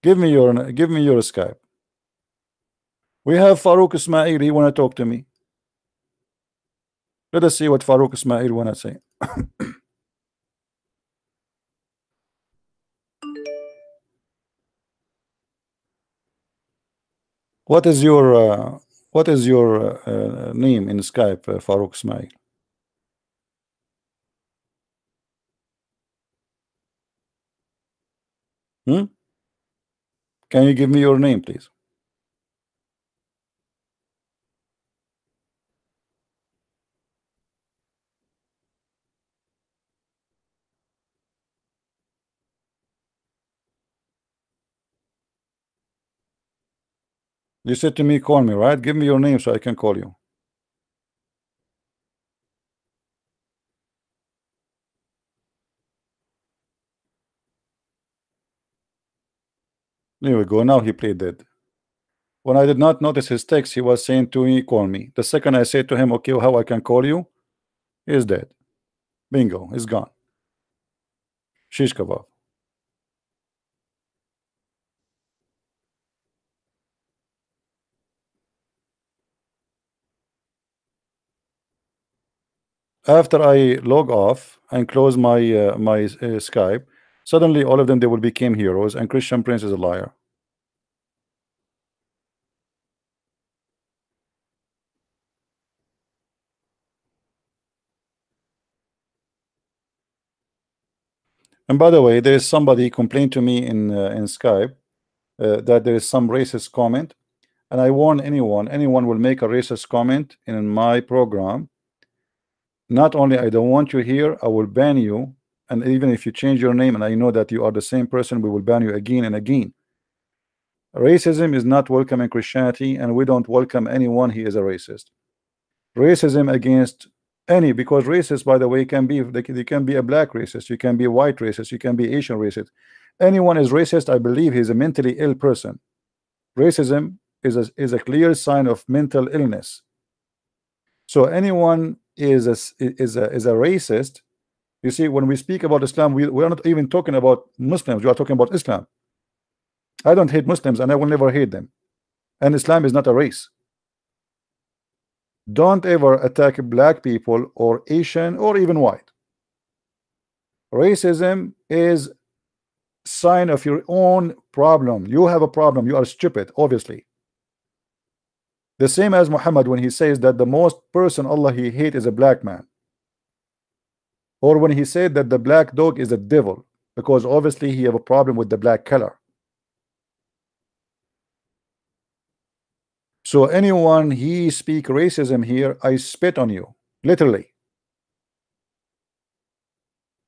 Give me your Skype. We have Farouk Ismail, he wanna talk to me. Let us see what Farouk Ismail wanna say. What is your name in Skype, Farouk Ismail? Hmm? Can you give me your name, please? You said to me, call me, right? Give me your name so I can call you. There we go. Now he played dead. When I did not notice his text, he was saying to me, call me. The second I said to him, okay, how I can call you, he is dead. Bingo, he's gone. Shish kebab. After I log off and close my Skype, suddenly all of them, they will become heroes, and Christian Prince is a liar. And by the way, there is somebody complained to me in Skype that there is some racist comment, and I warn anyone will make a racist comment in my program. Not only I don't want you here, I will ban you, and even if you change your name and I know that you are the same person, we will ban you again and again. Racism is not welcome in Christianity, and we don't welcome anyone he is a racist. Racism against any, because racist, by the way, can be, they can be a black racist, you can be a white racist, you can be Asian racist. Anyone is racist, I believe he's a mentally ill person. Racism is a clear sign of mental illness. So anyone is a racist. You see, when we speak about Islam, we are not even talking about Muslims, we are talking about Islam. I don't hate Muslims and I will never hate them, and Islam is not a race. Don't ever attack black people or Asian or even white. Racism is sign of your own problem. You have a problem, you are stupid, obviously. The same as Muhammad when he says that the most person Allah he hate is a black man, or when he said that the black dog is a devil, because obviously he have a problem with the black color. So anyone he speak racism here, I spit on you, literally.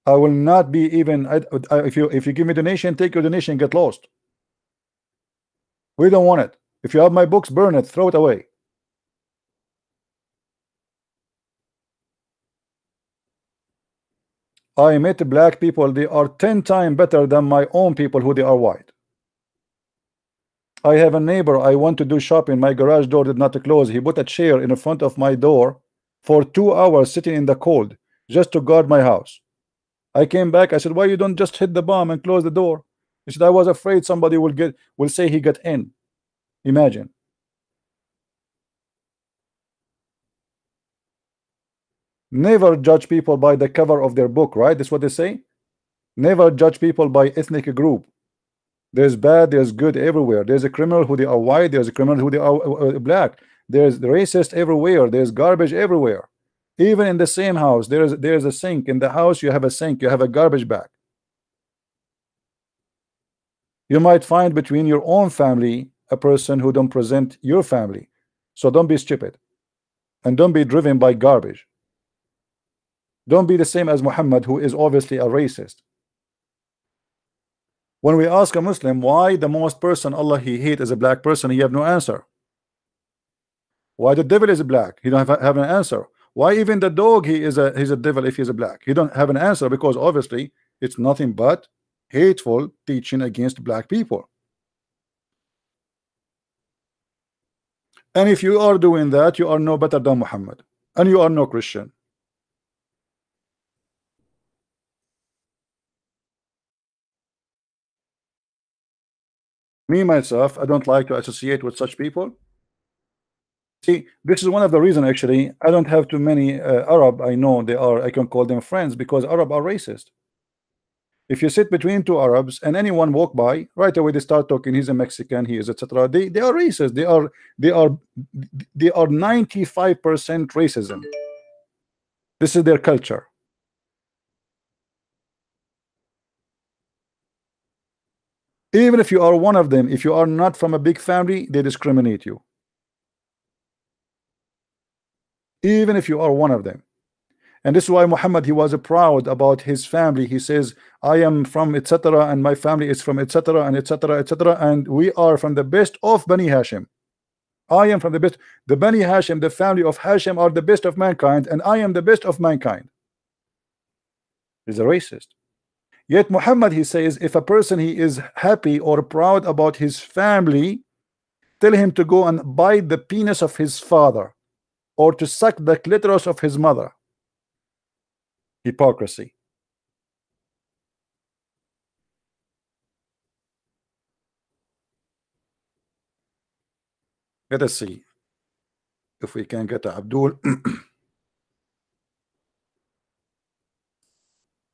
I will not be even if you give me donation, take your donation, get lost. We don't want it. If you have my books, burn it, throw it away. I met black people, they are 10 times better than my own people who they are white. I have a neighbor, I want to do shopping, my garage door did not close. He put a chair in front of my door for 2 hours sitting in the cold just to guard my house. I came back, I said, why you don't just hit the bomb and close the door? He said, I was afraid somebody will say he got in. Imagine. Never judge people by the cover of their book, right? That's what they say. Never judge people by ethnic group. There's bad, there's good everywhere. There's a criminal who they are white, there's a criminal who they are black. There's racist everywhere, there's garbage everywhere. Even in the same house, there's a sink. In the house, you have a sink, you have a garbage bag. You might find between your own family a person who don't present your family. So don't be stupid, and don't be driven by garbage. Don't be the same as Muhammad, who is obviously a racist. When we ask a Muslim why the most person Allah he hate is a black person, he have no answer. Why the devil is black? He don't have an answer. Why even the dog he's a devil if he's a black? He don't have an answer, because obviously it's nothing but hateful teaching against black people. And if you are doing that, you are no better than Muhammad, and you are no Christian. Me myself, I don't like to associate with such people. See, this is one of the reasons actually I don't have too many Arab. I know they are, I can call them friends, because Arab are racist. If you sit between two Arabs and anyone walk by, right away they start talking, he's a Mexican, he is etc. They are racist. They are 95% racism. This is their culture. Even if you are one of them, if you are not from a big family, they discriminate you. Even if you are one of them. And this is why Muhammad, he was proud about his family. He says, I am from etc. and my family is from etc. and etc. etc. and we are from the best of Bani Hashim. I am from the best. The Bani Hashim, the family of Hashim, are the best of mankind, and I am the best of mankind. He's a racist. Yet Muhammad, he says, if a person he is happy or proud about his family, tell him to go and bite the penis of his father or to suck the clitoris of his mother. Hypocrisy. Let us see if we can get Abdul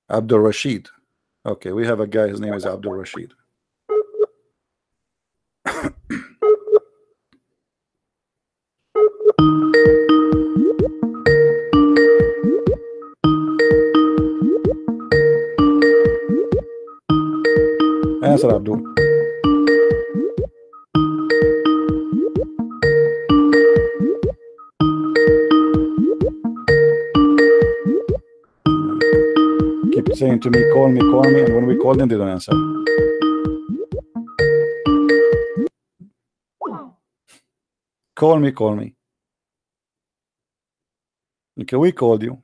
Abdul Rashid. Okay, we have a guy, his name is Abdul Rashid. Answer, Abdul. Keep saying to me, call me, and when we call them, they don't answer. Call me. Okay, we called you.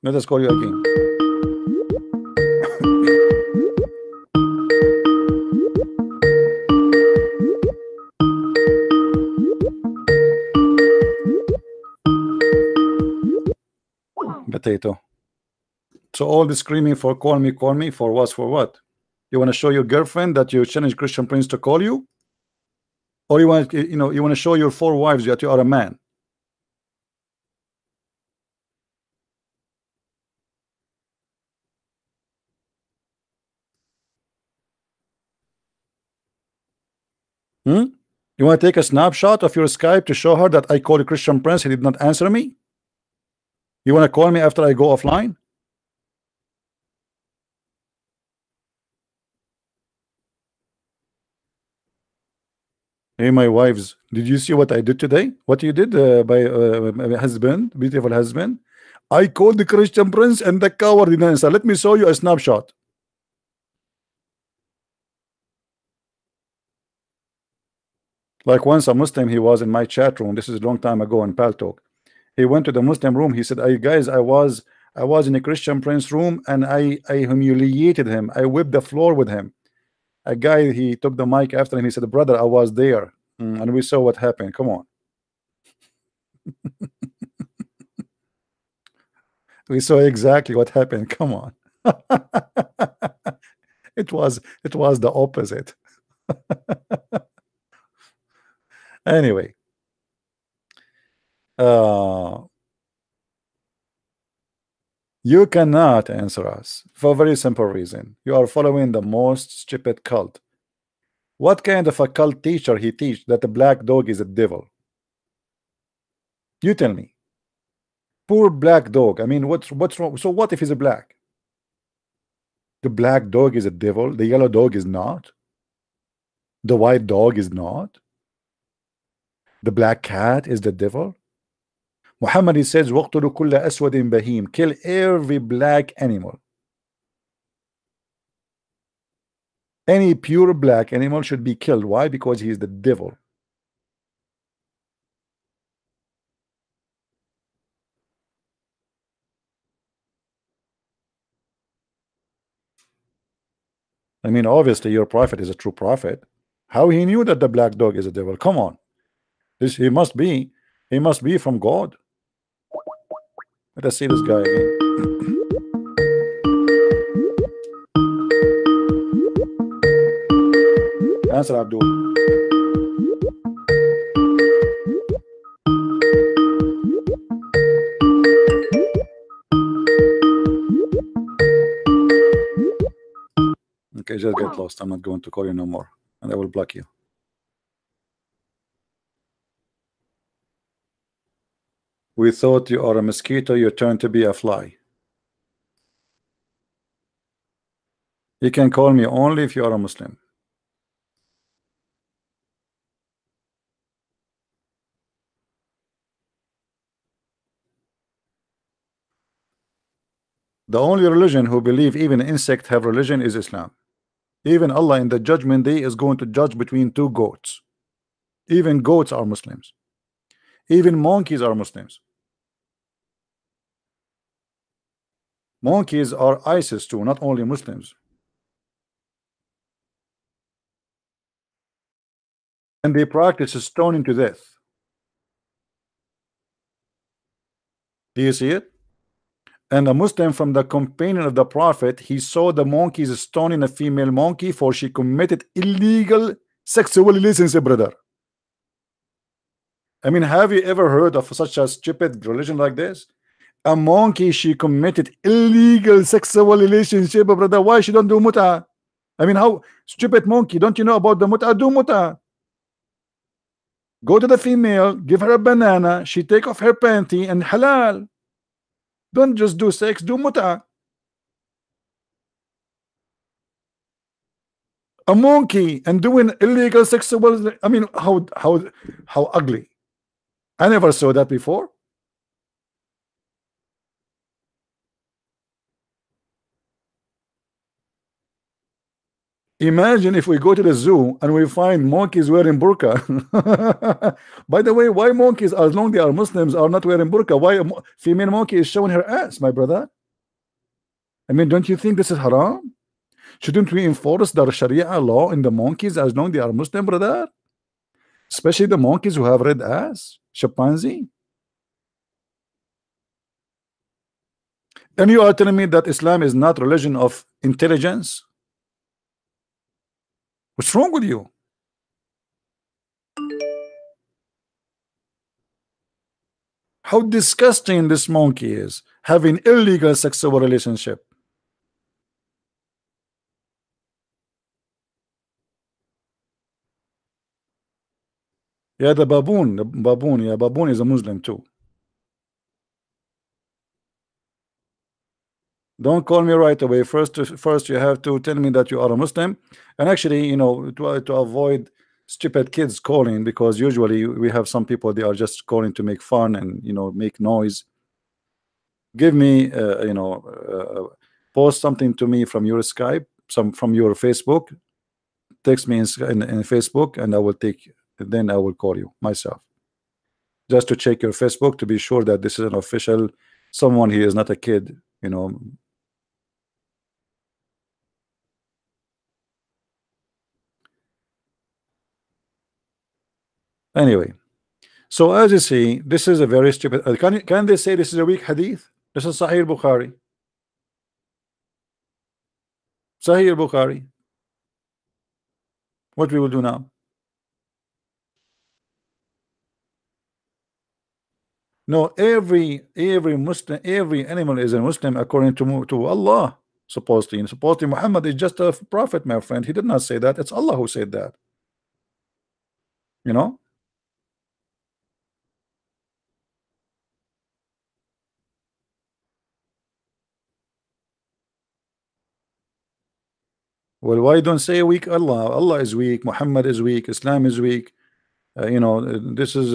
Let us call you again. Potato. So all the screaming for call me for what? You want to show your girlfriend that you challenge Christian Prince to call you? Or you want to show your 4 wives that you are a man? You want to take a snapshot of your Skype to show her that I called Christian Prince, he did not answer me? You want to call me after I go offline? Hey, my wives, did you see what I did today? What you did by my husband, beautiful husband? I called the Christian Prince and the coward didn't answer. Let me show you a snapshot. Like once a Muslim, he was in my chat room. This is a long time ago in Paltalk. He went to the Muslim room. He said, "Hey guys, I was in a Christian Prince room and I humiliated him. I whipped the floor with him." A guy, he took the mic after him. He said, "Brother, I was there, and we saw what happened. Come on." We saw exactly what happened. Come on. It was the opposite. Anyway, you cannot answer us for a very simple reason. You are following the most stupid cult. What kind of a cult teacher he teach that the black dog is a devil? You tell me. Poor black dog. I mean, what's wrong? So what if he's a black? The black dog is a devil. The yellow dog is not. The white dog is not. The black cat is the devil. Muhammad, he says, وَقْتُلُوا كُلَّ أَسْوَدٍ بَهِيمٍ. Kill every black animal. Any pure black animal should be killed. Why? Because he is the devil. I mean, obviously your prophet is a true prophet. How he knew that the black dog is a devil? Come on. He must be from God. Let us see this guy again. Answer, Abdul. Okay, just get lost. I'm not going to call you no more, and I will block you. We thought you are a mosquito, you turn to be a fly. You can call me only if you are a Muslim. The only religion who believe even insect have religion is Islam. Even Allah in the judgment day is going to judge between two goats. Even goats are Muslims. Even monkeys are Muslims. Monkeys are ISIS too, not only Muslims. And they practice stoning to death. Do you see it? And a Muslim from the companion of the Prophet, he saw the monkeys stoning a female monkey for she committed illegal sexual relationship, brother. I mean, have you ever heard of such a stupid religion like this? A monkey, she committed illegal sexual relationship, brother. Why she don't do muta? I mean, how stupid monkey? Don't you know about the muta? Do muta. Go to the female, give her a banana, she take off her panty and halal. Don't just do sex, do muta. A monkey and doing illegal sexual. I mean, how ugly. I never saw that before. Imagine if we go to the zoo and we find monkeys wearing burqa. By the way, why monkeys, as long they are Muslims, are not wearing burqa? Why a female monkey is showing her ass, my brother? I mean, don't you think this is haram? Shouldn't we enforce the Sharia law in the monkeys as long they are Muslim, brother? Especially the monkeys who have red ass, chimpanzee. And you are telling me that Islam is not religion of intelligence? What's wrong with you? How disgusting this monkey is, having illegal sexual relationship. Yeah, the baboon, yeah, baboon is a Muslim too. Don't call me right away. First you have to tell me that you are a Muslim. And actually, you know, to avoid stupid kids calling, because usually we have some people, they are just calling to make fun and, you know, make noise. Give me you know, post something to me from your Skype, some from your Facebook, text me in Facebook, and I will take, then I will call you myself, just to check your Facebook to be sure that this is an official someone. He is not a kid, you know. Anyway, so as you see, this is a very stupid. Can they say this is a weak hadith? This is Sahih Bukhari. Sahih Bukhari. What we will do now? No, every Muslim, every animal is a Muslim according to Allah. Supposedly Muhammad is just a prophet, my friend. He did not say that. It's Allah who said that. You know. Well, why don't say weak Allah? Allah is weak. Muhammad is weak. Islam is weak. You know, this is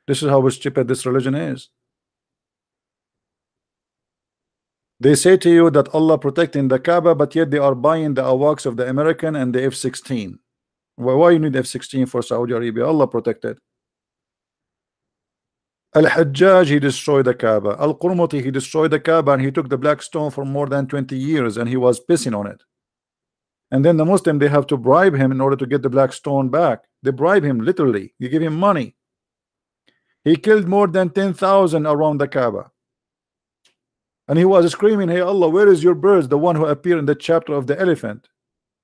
how stupid this religion is. They say to you that Allah protecting the Kaaba, but yet they are buying the AWACS of the American and the F-16. Why you need F-16 for Saudi Arabia? Allah protected. Al-Hajjaj, he destroyed the Kaaba. Al-Qurmuti, he destroyed the Kaaba, and he took the black stone for more than 20 years, and he was pissing on it. And then the Muslim, they have to bribe him in order to get the black stone back. They bribe him, literally. You give him money. He killed more than 10,000 around the Kaaba. And he was screaming, hey Allah, where is your birds? The one who appeared in the chapter of the elephant.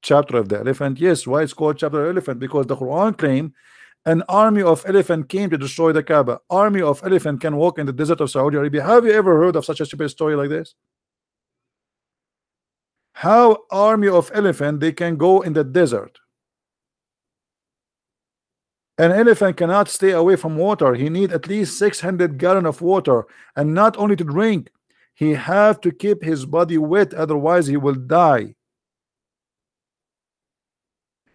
Chapter of the elephant. Yes, why it's called chapter of the elephant? Because the Quran claim an army of elephant came to destroy the Kaaba. Army of elephant can walk in the desert of Saudi Arabia. Have you ever heard of such a stupid story like this? How army of elephant they can go in the desert? An elephant cannot stay away from water. He need at least 600 gallons of water, and not only to drink, he have to keep his body wet, otherwise he will die.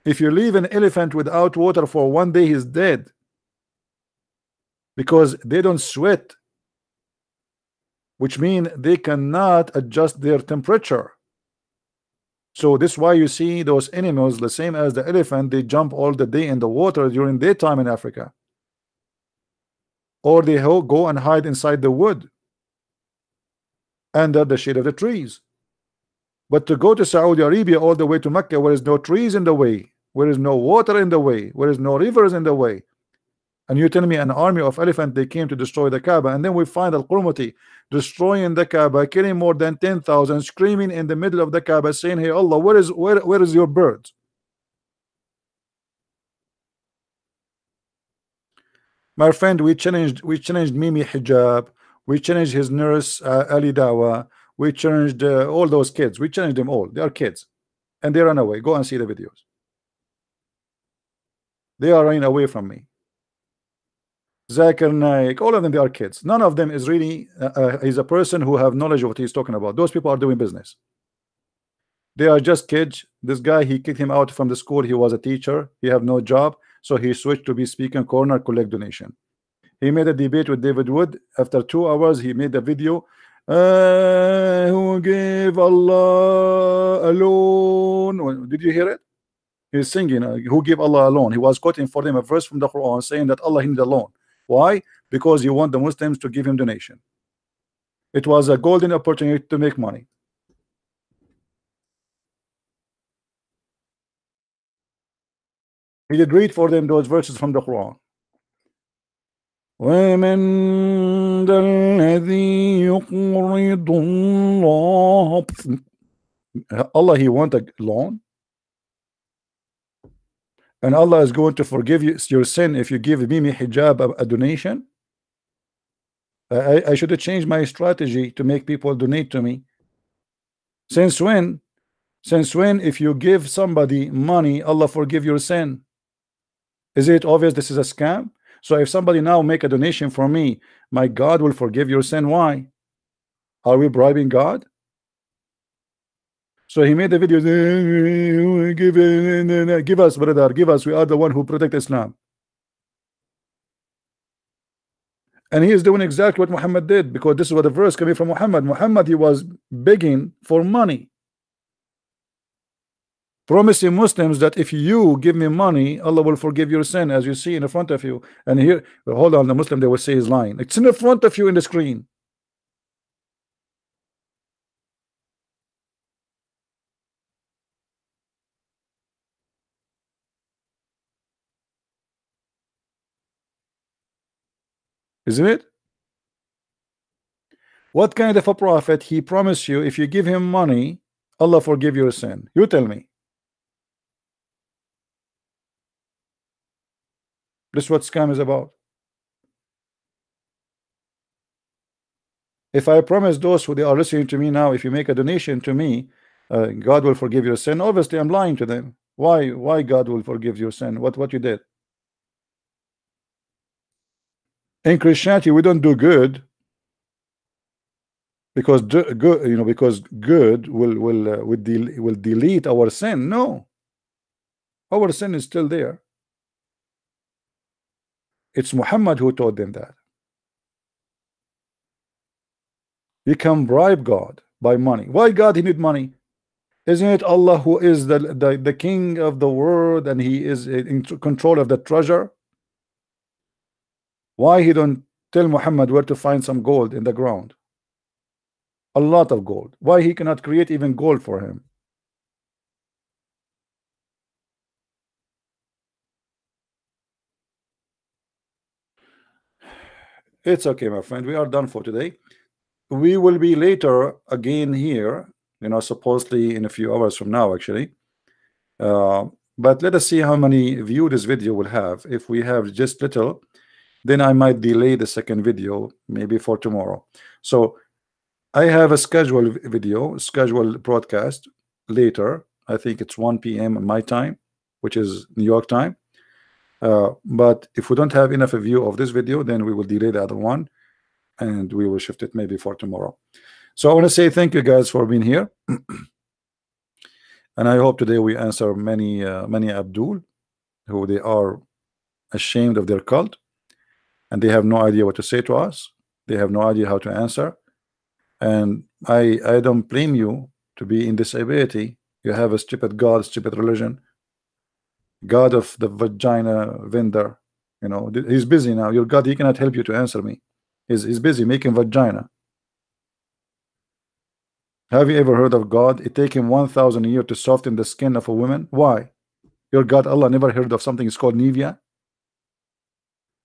If you leave an elephant without water for 1 day, he's dead, because they don't sweat, which means they cannot adjust their temperature. So this is why you see those animals, the same as the elephant, they jump all the day in the water during daytime in Africa, or they go and hide inside the wood under the shade of the trees. But to go to Saudi Arabia all the way to Mecca, where is no trees in the way, where is no water in the way, where is no rivers in the way, and you tell me an army of elephants, they came to destroy the Kaaba, and then we find Al-Qurmuti destroying the Kaaba, killing more than 10,000, screaming in the middle of the Kaaba, saying, "Hey Allah, where is your bird?" My friend, we challenged Mimi Hijab, we challenged his nurse Ali Dawah, we challenged all those kids. We challenged them all. They are kids, and they run away. Go and see the videos. They are running away from me. Zakir Naik, all of them, they are kids. None of them is really is a person who have knowledge of what he's talking about. Those people are doing business. They are just kids. This guy, he kicked him out from the school. He was a teacher. He have no job, so he switched to be speaking corner, collect donation. He made a debate with David Wood. After 2 hours, he made a video. Who gave Allah alone? Did you hear it? He's singing, who gave Allah alone? He was quoting for them a verse from the Quran saying that Allah, he need alone. Why? Because he want the Muslims to give him donation. It was a golden opportunity to make money. He did read for them those verses from the Quran. وَمَنْ ذَا الَّذِي يُقْرِضُ اللَّهَ. Allah, he want a loan, and Allah is going to forgive you your sin if you give Mimi Hijab a donation. I should have changed my strategy to make people donate to me. Since when if you give somebody money, Allah forgive your sin? Is it obvious this is a scam? So if somebody now make a donation for me, my God will forgive your sin. Why? Are we bribing God? So he made the videos, give us, brother, give us, we are the one who protect Islam. And he is doing exactly what Muhammad did, because this is what the verse coming from Muhammad. Muhammad, he was begging for money, promising Muslims that if you give me money, Allah will forgive your sin, as you see in front of you. And here, hold on, the Muslim, they will say he's lying. It's in front of you in the screen. Isn't it? What kind of a prophet he promised you if you give him money, Allah forgive your sin? You tell me. This is what scam is about. If I promise those who they are listening to me now, if you make a donation to me, God will forgive your sin, obviously I'm lying to them. Why God will forgive your sin? What you did? In Christianity, we don't do good because good, you know, because good will delete our sin. No, our sin is still there. It's Muhammad who taught them that. You can bribe God by money. Why God he need money? Isn't it Allah who is the king of the world, and he is in control of the treasure? Why he don't tell Muhammad where to find some gold in the ground? A lot of gold. Why he cannot create even gold for him? It's okay, my friend. We are done for today. We will be later again here, you know, supposedly in a few hours from now, actually. But let us see how many view this video will have. If we have just little, then I might delay the second video, maybe for tomorrow. So I have a scheduled video, scheduled broadcast later. I think it's 1 p.m. my time, which is New York time. But if we don't have enough view of this video, then we will delay the other one, and we will shift it maybe for tomorrow. So I want to say thank you guys for being here. And I hope today we answer many Abdul who they are ashamed of their cult and they have no idea what to say to us. They have no idea how to answer. And I don't blame you to be in disability. You have a stupid God, stupid religion, God of the vagina vendor. You know, he's busy now. Your God, he cannot help you to answer me. He's busy making vagina. Have you ever heard of God? It take him 1,000 years to soften the skin of a woman. Why? Your God, Allah, never heard of something is called Nivea?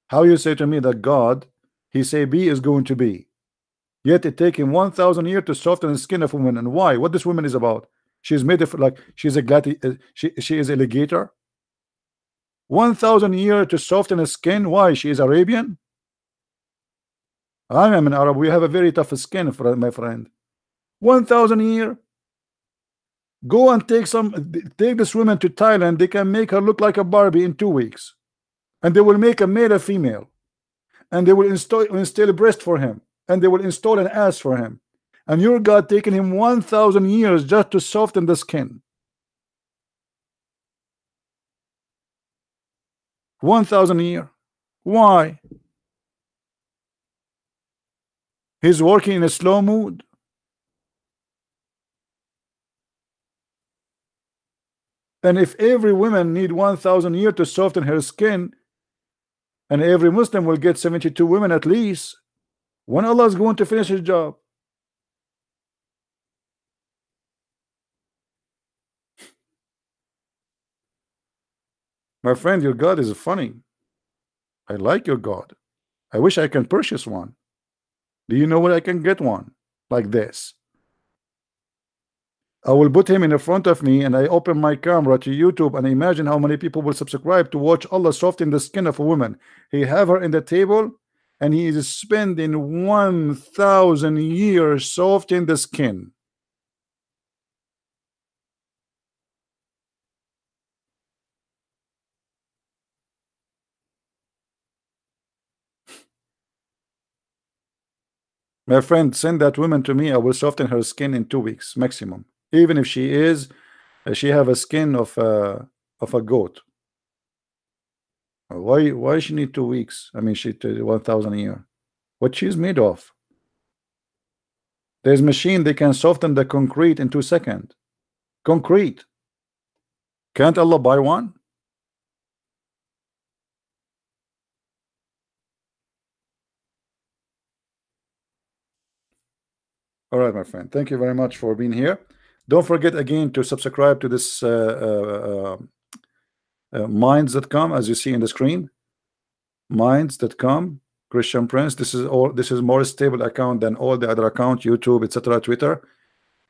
How you say to me that God, he say be is going to be, yet it take him 1,000 years to soften the skin of a woman? And why? What this woman is about? She's made of like she's a she is alligator. 1,000 years to soften the skin. Why? She is Arabian. I am an Arab. We have a very tough skin, my friend. 1,000 years. Go and take this woman to Thailand. They can make her look like a Barbie in 2 weeks, and they will make a male a female, and they will install a breast for him, and they will install an ass for him. And your God taking him 1,000 years just to soften the skin. 1,000 years. Why? He's working in a slow mood. And if every woman need 1,000 years to soften her skin, and every Muslim will get 72 women at least, when Allah is going to finish his job? My friend, your God is funny. I like your God. I wish I can purchase one. Do you know where I can get one like this? I will put him in the front of me and I open my camera to YouTube and imagine how many people will subscribe to watch Allah soften the skin of a woman. He have her in the table and he is spending 1,000 years softening the skin. My friend, send that woman to me. I will soften her skin in 2 weeks maximum. Even if she have a skin of a goat. Why she need 2 weeks? I mean, she 1,000 a year. What she's made of? There's machine they can soften the concrete in 2 seconds. Concrete. Can't Allah buy one? All right, my friend. Thank you very much for being here. Don't forget again to subscribe to this minds.com, as you see in the screen. Minds.com, Christian Prince. This is more stable account than all the other account, YouTube, etc., Twitter.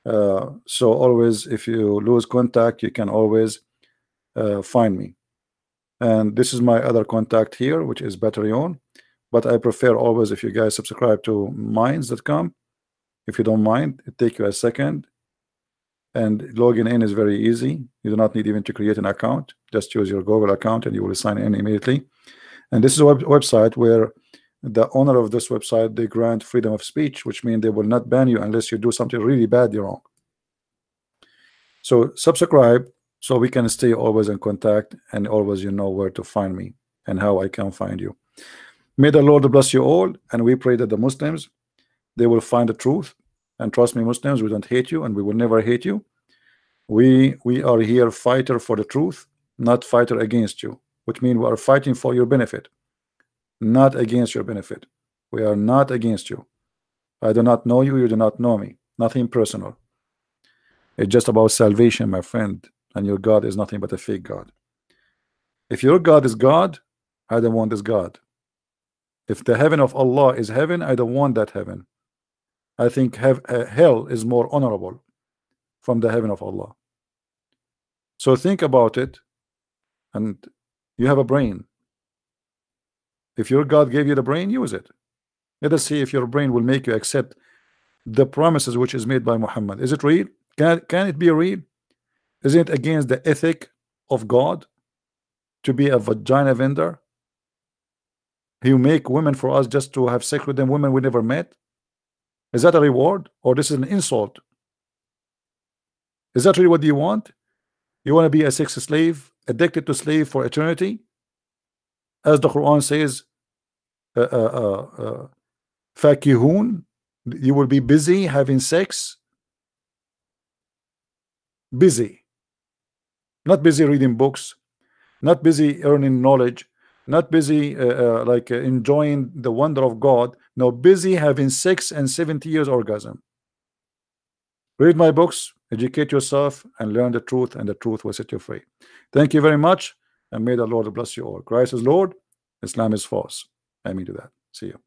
So always, if you lose contact, you can always find me. And this is my other contact here, which is Patreon. But I prefer always if you guys subscribe to minds.com. If you don't mind, it take you a second. And logging in is very easy. You do not need even to create an account. Just use your Google account and you will sign in immediately. And this is a website where the owner of this website, they grant freedom of speech, which means they will not ban you unless you do something really badly wrong. So subscribe so we can stay always in contact and always you know where to find me and how I can find you. May the Lord bless you all, and we pray that the Muslims, they will find the truth. And trust me, Muslims, we don't hate you and we will never hate you. We are here fighter for the truth, not fighter against you, which means we are fighting for your benefit, not against your benefit. We are not against you. I do not know you, you do not know me. Nothing personal. It's just about salvation, my friend. And your God is nothing but a fake God. If your God is God, I don't want this God. If the heaven of Allah is heaven, I don't want that heaven. I think hell is more honorable from the heaven of Allah. So think about it, and you have a brain. If your God gave you the brain, use it. Let us see if your brain will make you accept the promises which is made by Muhammad. Is it real? Can it be real? Is it against the ethic of God to be a vagina vendor? He make women for us just to have sex with them, women we never met? Is that a reward, or this is an insult? Is that really what you want? You want to be a sex slave, addicted to slave for eternity? As the Quran says, fakihun, you will be busy having sex. Busy. Not busy reading books, not busy earning knowledge, not busy enjoying the wonder of God. No, busy having sex and 70 years orgasm. Read my books, educate yourself, and learn the truth, and the truth will set you free. Thank you very much, and may the Lord bless you all. Christ is Lord, Islam is false. I mean to that. See you.